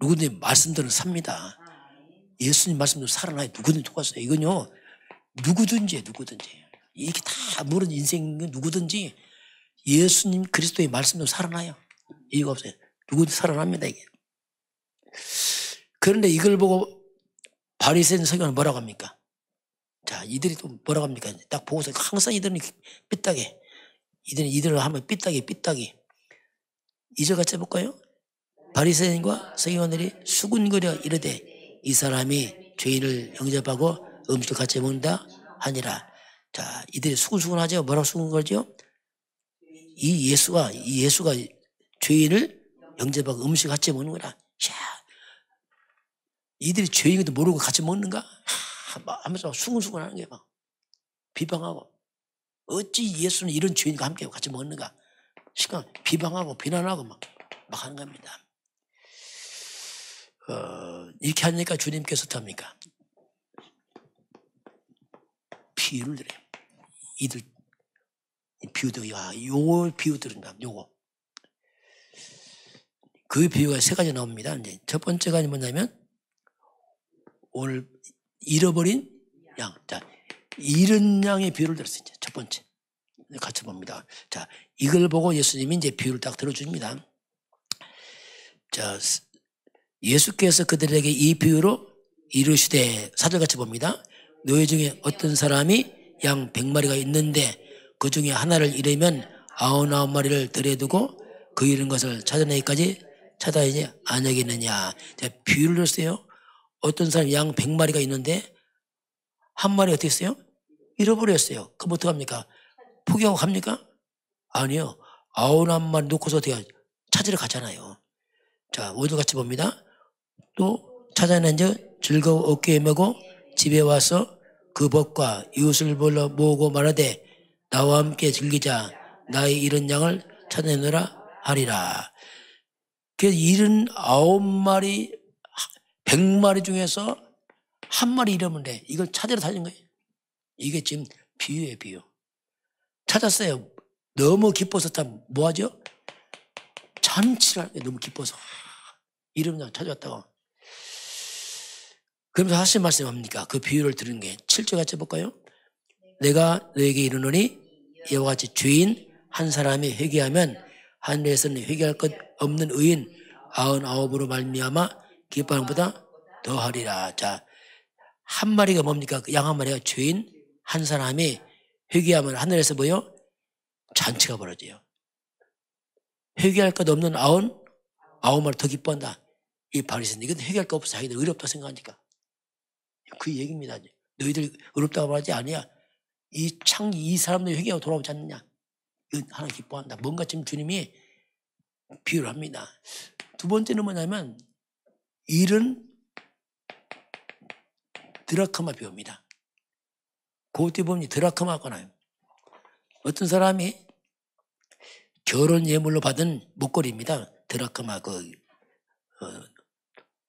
누구든지 말씀들은 삽니다. 예수님 말씀대로 살아나요. 누구든지 똑같아요. 이건요. 누구든지. 이게 다 모르는 인생은 누구든지 예수님 그리스도의 말씀대로 살아나요. 이유가 없어요. 누구든지 살아납니다. 이게. 그런데 이걸 보고 바리새인 서기관은 뭐라고 합니까? 자, 이들이 또 뭐라고 합니까? 딱 보고서 항상 이들은 삐딱해. 이들을 하면 삐딱이. 2절 같이 해볼까요? 바리새인과 서기관들이 수군거려 이르되 이 사람이 죄인을 영접하고 음식을 같이 먹는다 하니라. 자, 이들이 수군수군하죠. 뭐라고 수군거리죠? 이 예수가 죄인을 영접하고 음식을 같이 먹는 거라. 야, 이들이 죄인 것도 모르고 같이 먹는가? 하면서 수군수군하는 게 막 비방하고 어찌 예수는 이런 죄인과 함께 같이 먹는가? 시간 비방하고 비난하고 막 하는 겁니다. 이렇게 하니까 주님께서 어떡합니까? 비유를 드려요. 이들 비유들, 요 비유 들은다. 요거. 그 비유가 세 가지 나옵니다. 이제 첫 번째가 뭐냐면 오늘 잃어버린 양. 자, 잃은 양의 비유를 들었어요. 이제 첫 번째. 같이 봅니다. 자, 이걸 보고 예수님이 이제 비유를 딱 들어줍니다. 자, 예수께서 그들에게 이 비유로 이르시되 4절 같이 봅니다. 너희 중에 어떤 사람이 양 100마리가 있는데 그 중에 하나를 잃으면 99마리를 들여두고 그 잃은 것을 찾아내기까지 찾아야지 아니겠느냐. 자, 비유를 들었어요. 어떤 사람이 양 100마리가 있는데 한 마리 어떻게 했어요? 잃어버렸어요. 그럼 어떡합니까? 포기하고 갑니까? 아니요. 99마리 놓고서 어떻게 찾으러 가잖아요. 자, 5절 같이 봅니다. 또 찾아낸즉 즐거워 어깨에 메고 집에 와서 그 벗과 이웃을 불러 모으고 말하되 나와 함께 즐기자. 나의 잃은 양을 찾아내느라 하리라. 그래서 79마리 100마리 중에서 한 마리 잃으면 돼. 이걸 찾으러 다닌 거예요. 이게 지금 비유예요. 비유. 찾았어요. 너무 기뻐서 뭐하죠? 잔치를 하는 게 너무 기뻐서 잃은 양 찾아왔다고. 그러면서 하신 말씀이 뭡니까? 그 비유를 들은 게 7절 같이 볼까요? 내가 너에게 이르노니 이와 같이 죄인 한 사람이 회개하면 하늘에서는 회개할 것 없는 의인 99으로 말미암아 기뻐하는 것보다 더하리라. 자, 한 마리가 뭡니까? 양 한 마리가 죄인 한 사람이 회개하면 하늘에서 뭐요? 잔치가 벌어져요. 회개할 것 없는 99마리 더 기뻐한다. 이 바리새인 이건 회개할 거 없어. 자기들 의롭다 생각하니까. 그 얘기입니다. 너희들 의롭다고 말하지 아니야. 이 사람들이 회개하고 돌아오지 않느냐. 이건 하나 기뻐한다. 뭔가 지금 주님이 비유를 합니다. 두 번째는 뭐냐면 일은 드라크마 비유입니다. 그 뒤에 보면 드라크마가 나요. 어떤 사람이 결혼 예물로 받은 목걸이입니다. 드라크마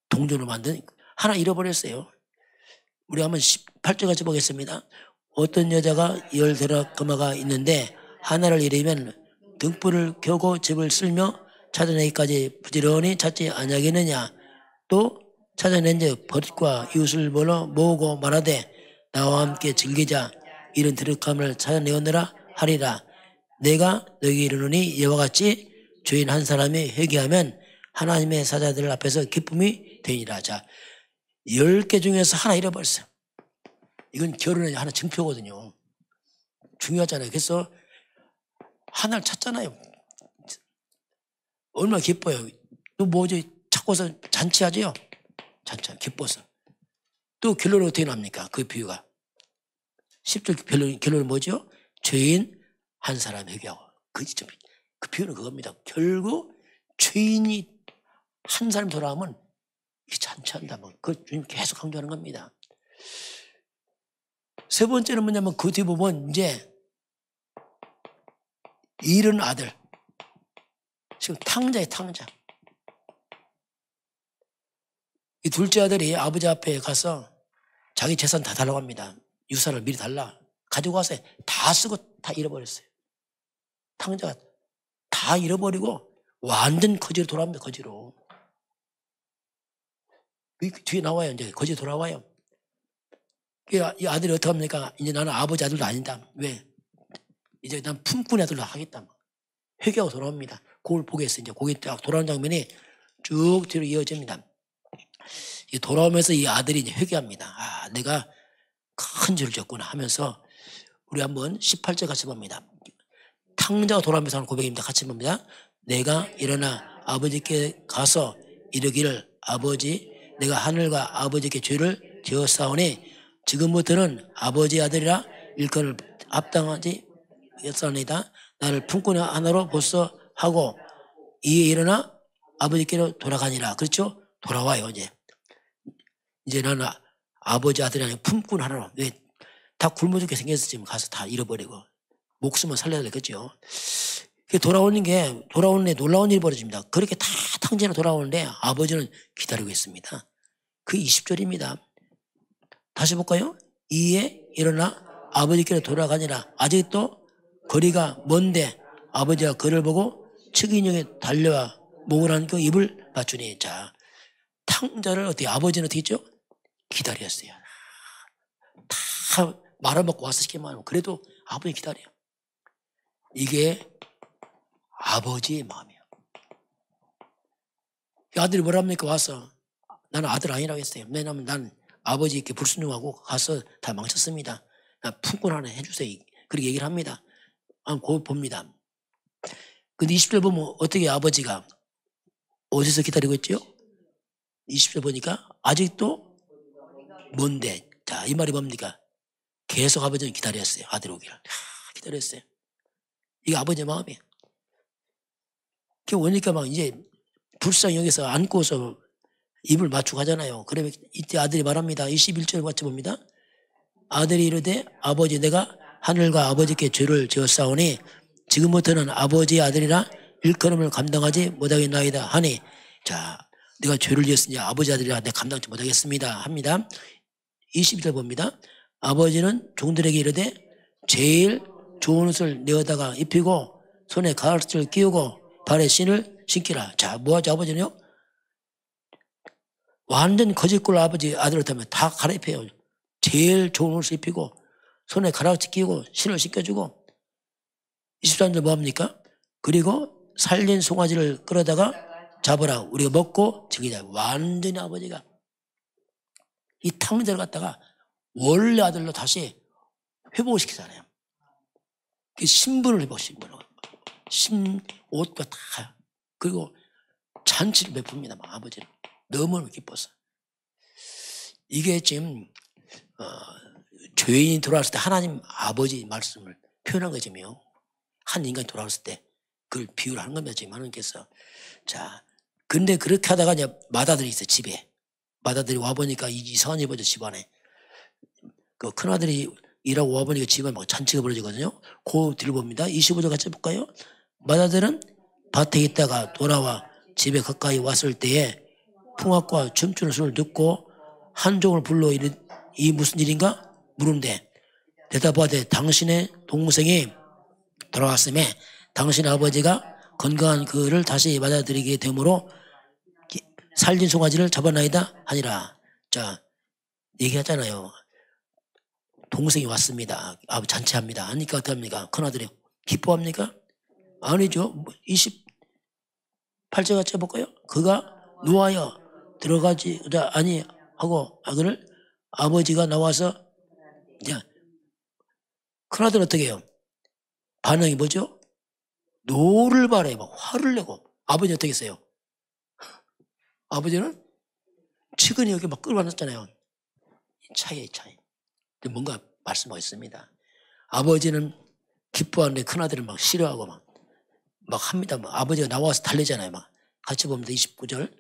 동전으로 만든 하나 잃어버렸어요. 우리 한번 18절 같이 보겠습니다. 어떤 여자가 10 드라크마가 있는데 하나를 잃으면 등불을 켜고 집을 쓸며 찾아내기까지 부지런히 찾지 아니하겠느냐. 또 찾아낸즉 버릇과 이웃을 불러 모으고 말하되 나와 함께 즐기자. 이런 드라크마를 찾아내었느라 하리라. 내가 너에게 이르노니 이와 같이 죄인 한 사람이 회개하면 하나님의 사자들 앞에서 기쁨이 되니라. 자, 10개 중에서 하나 잃어버렸어요. 이건 결혼의 하나 증표거든요. 중요하잖아요. 그래서 하나를 찾잖아요. 얼마나 기뻐요. 또 뭐지? 찾고서 잔치하죠. 잔치 기뻐서. 또 결론은 어떻게 납니까? 그 비유가. 10절 결론은 뭐죠? 죄인 한 사람 회개하고. 그 비유는 그겁니다. 결국 죄인이 한 사람 돌아오면 잔치한다. 그 주님 계속 강조하는 겁니다. 세 번째는 뭐냐면 그 뒤에 보면 이제 잃은 아들. 지금 탕자예요, 탕자. 이 둘째 아들이 아버지 앞에 가서 자기 재산 다 달라고 합니다. 유산을 미리 달라. 가지고 와서 다 쓰고 다 잃어버렸어요. 탕자가 다 잃어버리고 완전 거지로 돌아옵니다. 거지로. 뒤에 나와요. 이제 거지로 돌아와요. 이 아들이 어떻게 합니까? 이제 나는 아버지 아들도 아니다. 왜? 이제 난 품꾼 아들로 하겠다. 회개하고 돌아옵니다. 그걸 보겠어요. 이제 거기 딱 돌아오는 장면이 쭉 뒤로 이어집니다. 돌아오면서 이 아들이 이제 회개합니다. 아, 내가 큰 죄를 졌구나 하면서 우리 한번 18절 같이 봅니다. 탕자가 돌아오면서 하는 고백입니다. 같이 봅니다. 내가 일어나 아버지께 가서 이르기를 아버지 내가 하늘과 아버지께 죄를 지었사오니 지금부터는 아버지 아들이라 일컬을 합당하지 였사오니다. 나를 품꾼 하나로 보소 하고 이에 일어나 아버지께로 돌아가니라. 그렇죠? 돌아와요. 이제 나는 아버지 아들이 아니라 품꾼 하나로. 왜? 다 굶어 죽게 생겨서 지금 가서 다 잃어버리고 목숨을 살려야 되겠죠. 돌아오는 게 놀라운 일이 벌어집니다. 그렇게 다 탕진으로 돌아오는데 아버지는 기다리고 있습니다. 그 20절입니다. 다시 볼까요? 이에 일어나 아버지께로 돌아가니라. 아직도 거리가 먼데 아버지가 그를 보고 측인형에 달려와 목을 안고 입을 맞추니. 자, 탕자를 어떻게 아버지는 어떻게 했죠? 기다렸어요. 다 말아먹고 와서 시키면 하고 그래도 아버지 기다려요. 이게 아버지의 마음이에요. 아들이 뭐랍니까? 와서 나는 아들 아니라고 했어요. 왜냐하면 난 아버지께 불순종하고 가서 다 망쳤습니다. 품꾼 하나 해주세요. 그렇게 얘기를 합니다. 그거 봅니다. 근데 20절 보면 어떻게 아버지가 어디서 기다리고 있죠? 20절 보니까 아직도 먼데. 자, 이 말이 뭡니까? 계속 아버지는 기다렸어요. 아들 오기를. 기다렸어요. 이게 아버지의 마음이에요. 오니까 막 이제 불쌍히 여기서 안고서 입을 맞추고 하잖아요. 그러면 이때 아들이 말합니다. 21절 같이 봅니다. 아들이 이르되 아버지 내가 하늘과 아버지께 죄를 지었사오니 지금부터는 아버지의 아들이라 일컬음을 감당하지 못하겠나이다 하니. 자, 내가 죄를 지었으니 아버지 아들이라 내가 감당하지 못하겠습니다 합니다. 22절 봅니다. 아버지는 종들에게 이르되 제일 좋은 옷을 내어다가 입히고 손에 가르치를 끼우고 발에 신을 신기라. 자, 뭐하죠 아버지는요? 완전 거짓골 아버지 아들을 타면 다 갈아입혀요. 제일 좋은 옷을 입히고 손에 가락지 끼우고 신을 신겨주고. 23절 뭐합니까? 그리고 살린 송아지를 끌어다가 잡으라. 우리가 먹고 즐기자. 완전히 아버지가 이 탕자를 갖다가 원래 아들로 다시 회복을 시키잖아요. 그 신분을 회복, 신분을. 옷과 다. 그리고 잔치를 베풉니다. 아버지는. 너무너무 기뻐서. 이게 지금 죄인이 돌아왔을 때 하나님 아버지 말씀을 표현한 거지요. 한 인간이 돌아왔을 때 그걸 비유를 하는 겁니다. 지금 하나님께서. 자, 근데 그렇게 하다가 이제 맏아들이 있어요. 집에. 맏아들이 와보니까 이상한 일 벌어져 집안에. 그 큰아들이 일하고 와보니까 집안에 막 잔치가 벌어지거든요. 그 뒤를 봅니다. 25절 같이 볼까요? 맏아들은 밭에 있다가 돌아와 집에 가까이 왔을 때에 풍악과 춤추는 소리를 듣고 한 종을 불러 이 무슨 일인가 물은데 대답하되 당신의 동생이 돌아왔음에 당신의 아버지가 건강한 그를 다시 맞아들이게 되므로 살진 송아지를 잡아나이다 하니라. 자, 얘기하잖아요. 동생이 왔습니다. 잔치합니다. 하니까 어떡합니까? 큰아들이 기뻐합니까? 아니죠. 28절 같이 해볼까요? 그가 누하여 들어가지 아니 하고 그를 아버지가 나와서 이제 큰아들은 어떻게 해요? 반응이 뭐죠? 노를 발해 막 화를 내고. 아버지는 어떻게 했어요? 아버지는 측은히 여기 막 끌어안았잖아요. 차이. 뭔가 말씀하고 있습니다. 아버지는 기뻐하는데 큰아들은 막 싫어하고 막 합니다. 아버지가 나와서 달래잖아요. 막 같이 봅니다. 29절.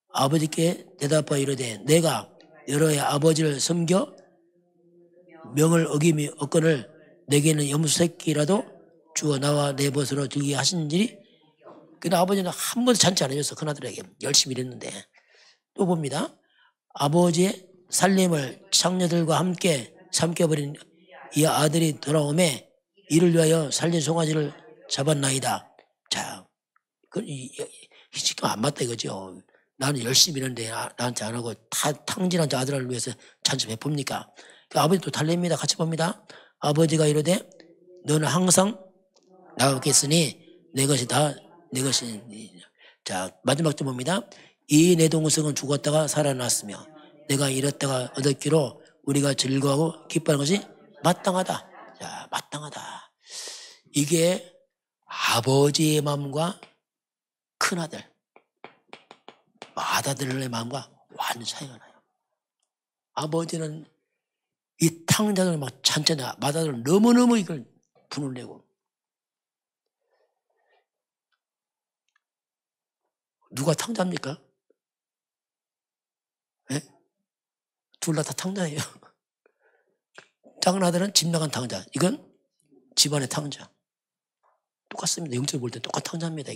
아버지께 대답하여 이르되 내가 여러의 아버지를 섬겨 명을 어김이 없거늘 내게는 염소 새끼라도 주어 나와 내 벗으로 들게 하신지리. 근데 아버지는 한 번도 잔치 안 해줬어. 큰아들에게 열심히 일했는데. 또 봅니다. 아버지의 살림을 창녀들과 함께 삼켜버린 이 아들이 돌아오매 이를 위하여 살린 송아지를 잡았나이다. 자, 시간 안 맞다 이거죠. 나는 열심히 일하는데 나한테 안 하고 탕진한 저 아들을 위해서 잔치 베풉니까? 아버지 또 달랩니다. 같이 봅니다. 아버지가 이르되 너는 항상 나겠으니 내 것이 다 내 것이. 자, 마지막 좀 봅니다. 이 내 동생은 죽었다가 살아났으며 내가 잃었다가 얻었기로 우리가 즐거워하고 기뻐하는 것이 마땅하다. 자, 마땅하다. 이게 아버지의 마음과 큰아들, 맏아들의 마음과 완전 차이가 나요. 아버지는 이 탕자들 막 잔뜩 맏아들은 너무너무 이걸 분을 내고. 누가 탕자입니까? 네? 둘 다 탕자예요. 작은 아들은 집 나간 탕자. 이건 집안의 탕자. 똑같습니다. 영적으로 볼 때 똑같은 탕자입니다.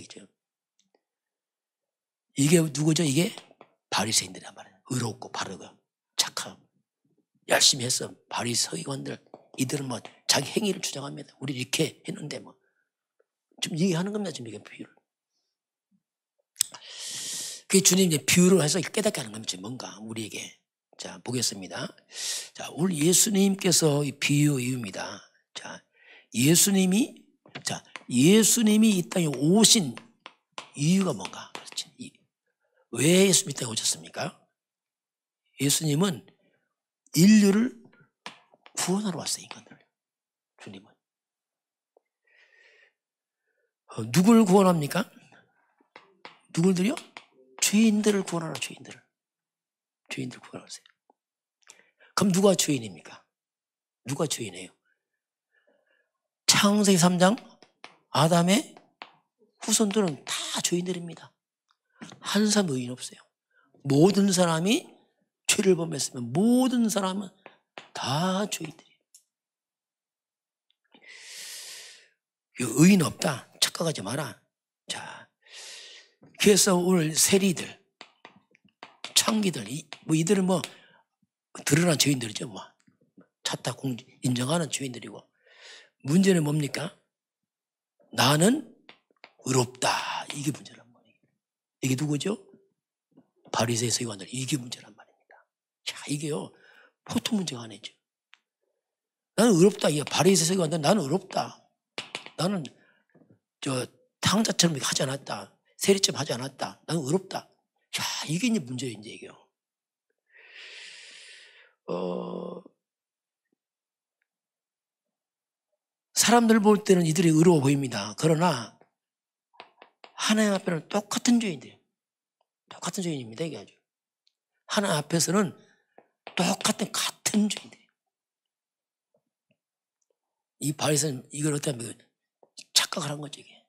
이게 누구죠? 이게 바리새인들이란 말이에요. 의롭고 바르고 착하고 열심히 했어. 바리새인들 이들은 뭐 자기 행위를 주장합니다. 우리 이렇게 했는데 뭐 좀 얘기하는 겁니다. 지금 이게 비유를. 그게 주님 이제 비유를 해서 깨닫게 하는 겁니다. 뭔가 우리에게. 자, 보겠습니다. 자, 오늘 예수님께서 이 비유 이유입니다. 자, 예수님이 이 땅에 오신 이유가 뭔가? 왜 예수님이 이 땅에 오셨습니까? 예수님은 인류를 구원하러 왔어요. 인간들. 주님은. 누굴 구원합니까? 누굴들요? 죄인들을 구원하라. 죄인들 구원하세요. 그럼 누가 죄인입니까? 누가 죄인이에요? 창세기 3장 아담의 후손들은 다 죄인들입니다. 한 사람 의인 없어요. 모든 사람이 죄를 범했으면 모든 사람은 다 죄인들이에요. 의인 없다. 착각하지 마라. 자, 그래서 오늘 세리들, 창기들, 이들은 드러난 죄인들이죠. 찾다 인정하는 죄인들이고. 문제는 뭡니까? 나는 의롭다. 이게 문제란 말이에요. 이게 누구죠? 바리새인 서기관들. 이게 문제란 말입니다. 자, 이게요. 보통 문제가 아니죠. 나는 의롭다. 이게 바리새인 서기관들 나는 의롭다. 나는 탕자처럼 하지 않았다. 세리처럼 하지 않았다. 나는 의롭다. 자, 이게 이제 문제예요, 이제 이게요. 사람들 볼 때는 이들이 의로워 보입니다. 그러나 하나님 앞에는 똑같은 죄인들이에요. 똑같은 죄인입니다. 이게 아주. 하나님 앞에서는 같은 죄인들이에요. 이 바리새인 이걸 어떻게 하면 착각을 한 거죠. 이게.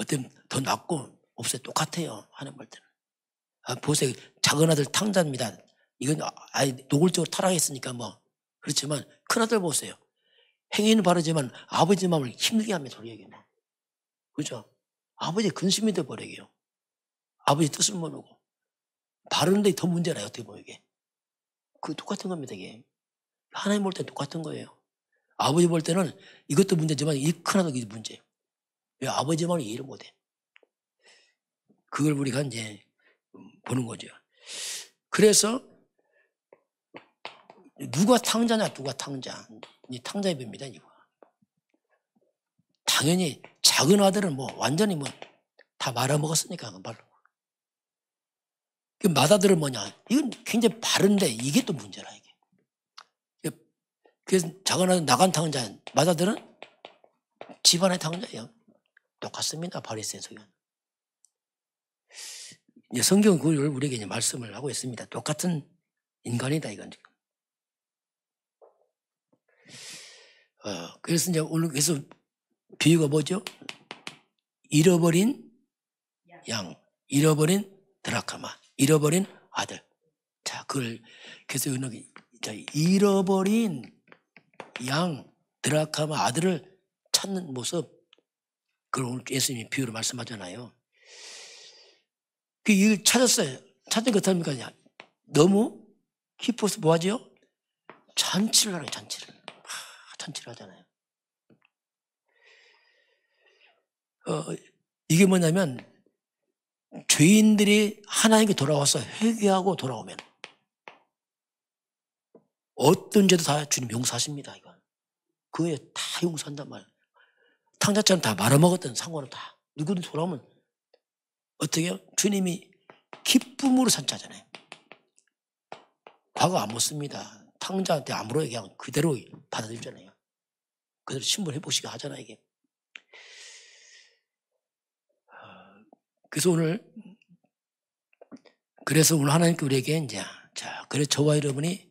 어떤 더 낫고 없어요. 똑같아요. 하나님 볼 때는. 보세요. 작은 아들 탕자입니다. 이건 아예 노골적으로 타락했으니까 뭐 그렇지만 큰 아들 보세요. 행위는 바르지만 아버지 마음을 힘들게 합니다. 우리에게 뭐. 그죠? 아버지 근심이 돼버려요. 아버지 뜻을 모르고 바르는데 더 문제라요. 어떻게 보면 이게. 그 똑같은 겁니다. 이게. 하나님 볼 때 똑같은 거예요. 아버지 볼 때는 이것도 문제지만 이 큰 아들이 문제예요. 왜 아버지 마음을 이해를 못해. 그걸 우리가 이제 보는 거죠. 그래서 누가 탕자냐, 누가 탕자. 이 탕자의 배입니다. 이거. 당연히 작은 아들은 뭐 완전히 뭐 다 말아먹었으니까 말로. 그 맏아들은 뭐냐? 이건 굉장히 바른데 이게 또 문제라 이게. 그래서 작은 아들 나간 탕자, 맏아들은 집안의 탕자예요. 똑같습니다. 바리새인 성경. 이제 성경은 그걸 우리에게 이제 말씀을 하고 있습니다. 똑같은 인간이다 이건 지금. 그래서 이제 오늘 그래서 비유가 뭐죠? 잃어버린 양, 잃어버린 드라카마, 잃어버린 아들. 자, 그걸 그래서 잃어버린 양, 드라카마 아들을 찾는 모습. 그걸 오늘 예수님이 비유로 말씀하잖아요. 그 찾았어요. 찾은 거 어떻습니까? 너무 기뻐서 뭐하죠? 잔치를 하는 잔치를. 잔치를 하잖아요. 이게 뭐냐면 죄인들이 하나님께 돌아와서 회개하고 돌아오면 어떤 죄도 다 주님 용서하십니다. 이거. 그에 다 용서한단 말이에요. 탕자처럼 다 말아먹었던 상관은 다 누구든 돌아오면 어떻게 해요? 주님이 기쁨으로 산자잖아요. 과거 안 묻습니다. 탕자한테 안 물어요. 그냥 그대로 받아들이잖아요. 그대로 신분해 보시게 하잖아요. 이게. 그래서 오늘 하나님께 우리에게 이제 자, 그래 저와 여러분이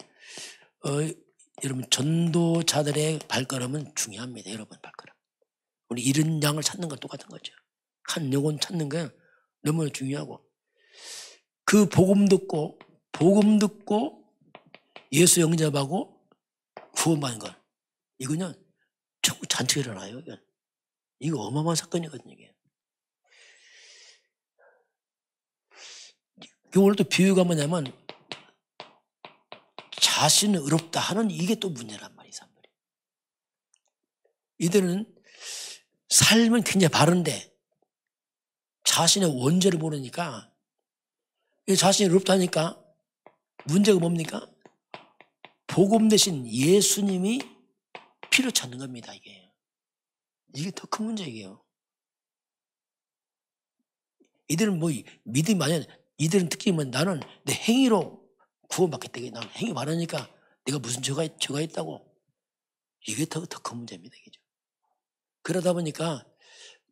여러분 전도자들의 발걸음은 중요합니다. 여러분 발걸음. 우리 잃은 양을 찾는 건 똑같은 거죠. 한 영혼 찾는 건 너무 중요하고 그 복음 듣고 예수 영접하고 구원받는 것 이거는 전부 잔치가 일어나요. 이거 어마어마한 사건이거든요. 이게. 오늘 또 비유가 뭐냐면 자신은 의롭다 하는 이게 또 문제란 말이에요. 사람들이. 이들은 삶은 굉장히 바른데 자신의 원죄를 모르니까 자신이 의롭다니까 문제가 뭡니까? 복음 대신 예수님이 피로 찾는 겁니다. 이게 더 큰 문제예요. 이들은 뭐 믿음이 아니야. 이들은 특히 뭐 나는 내 행위로 구원받겠다. 나는 행위 많으니까 내가 무슨 죄가 있다고. 이게 더 큰 문제입니다. 이게죠. 그러다 보니까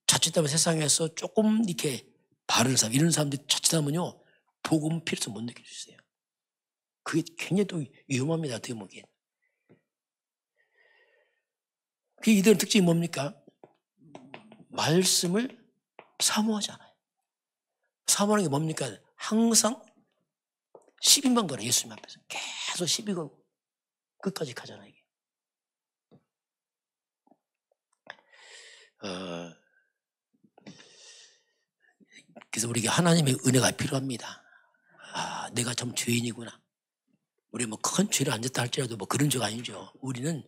자칫하면 세상에서 조금 이렇게 바른 사람, 이런 사람들이 자칫하면요. 복음 필요성 못 느낄 수 있어요. 그게 굉장히 또 위험합니다. 어떻게 보기엔. 이들은 특징이 뭡니까? 말씀을 사모하지 않아요. 사모하는 게 뭡니까? 항상 시비만 걸어요. 예수님 앞에서. 계속 시비 걸고 끝까지 가잖아요. 이게. 그래서 우리에게 하나님의 은혜가 필요합니다. 내가 좀 죄인이구나. 우리 뭐 큰 죄를 안 졌다 할지라도 뭐 그런 죄가 아니죠. 우리는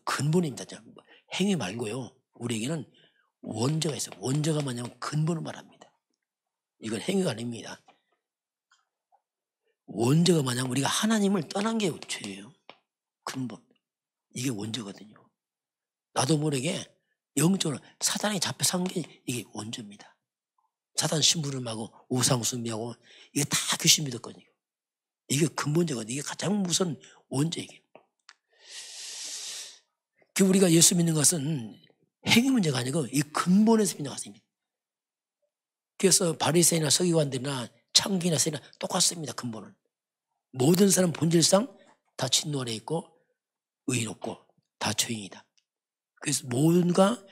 근본입니다. 행위 말고요. 우리에게는 원죄가 있어요. 원죄가 뭐냐면 근본을 말합니다. 이건 행위가 아닙니다. 원죄가 뭐냐면 우리가 하나님을 떠난 게 죄예요. 근본. 이게 원죄거든요. 나도 모르게 영적으로 사단에 잡혀 산 게 이게 원죄입니다. 사단 심부름하고 우상숭배하고 이게 다 귀신 믿었거든요. 이게 근본적이거든요. 이게 가장 무서운 원죄이에요. 우리가 예수 믿는 것은 행위 문제가 아니고 이 근본에서 믿는 것입니다. 그래서 바리새인이나 서기관들이나 창기나 세나 똑같습니다. 근본은. 모든 사람 본질상 다 진노 안에 있고 의인 없고 다 죄인이다. 그래서 모든가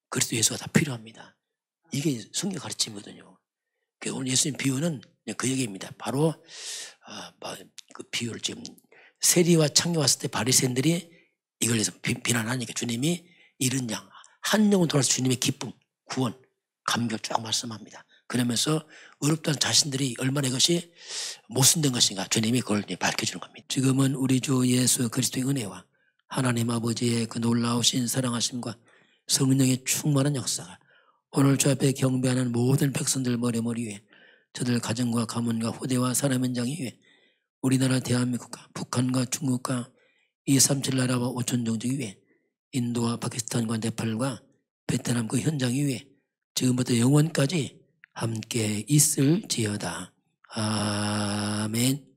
그리스도 예수가 다 필요합니다. 이게 성경 가르침이거든요. 오늘 예수님 비유는 그 얘기입니다. 바로 그 비유를 지금 세리와 창녀 왔을 때 바리새인들이 이걸 해서 비난하니까 주님이 잃은 양, 한 영혼 돌아서 주님의 기쁨, 구원, 감격 쫙 말씀합니다. 그러면서 어렵다는 자신들이 얼마나 이것이 모순된 것인가 주님이 그걸 밝혀주는 겁니다. 지금은 우리 주 예수 그리스도의 은혜와 하나님 아버지의 그 놀라우신 사랑하심과 성령의 충만한 역사가 오늘 주 앞에 경배하는 모든 백성들 머리 위에 저들 가정과 가문과 후대와 사람 현장이 위에 우리나라 대한민국과 북한과 중국과 237 나라와 5천 종족 위에 인도와 파키스탄과 네팔과 베트남 그 현장 위에 지금부터 영원까지 함께 있을지어다. 아멘.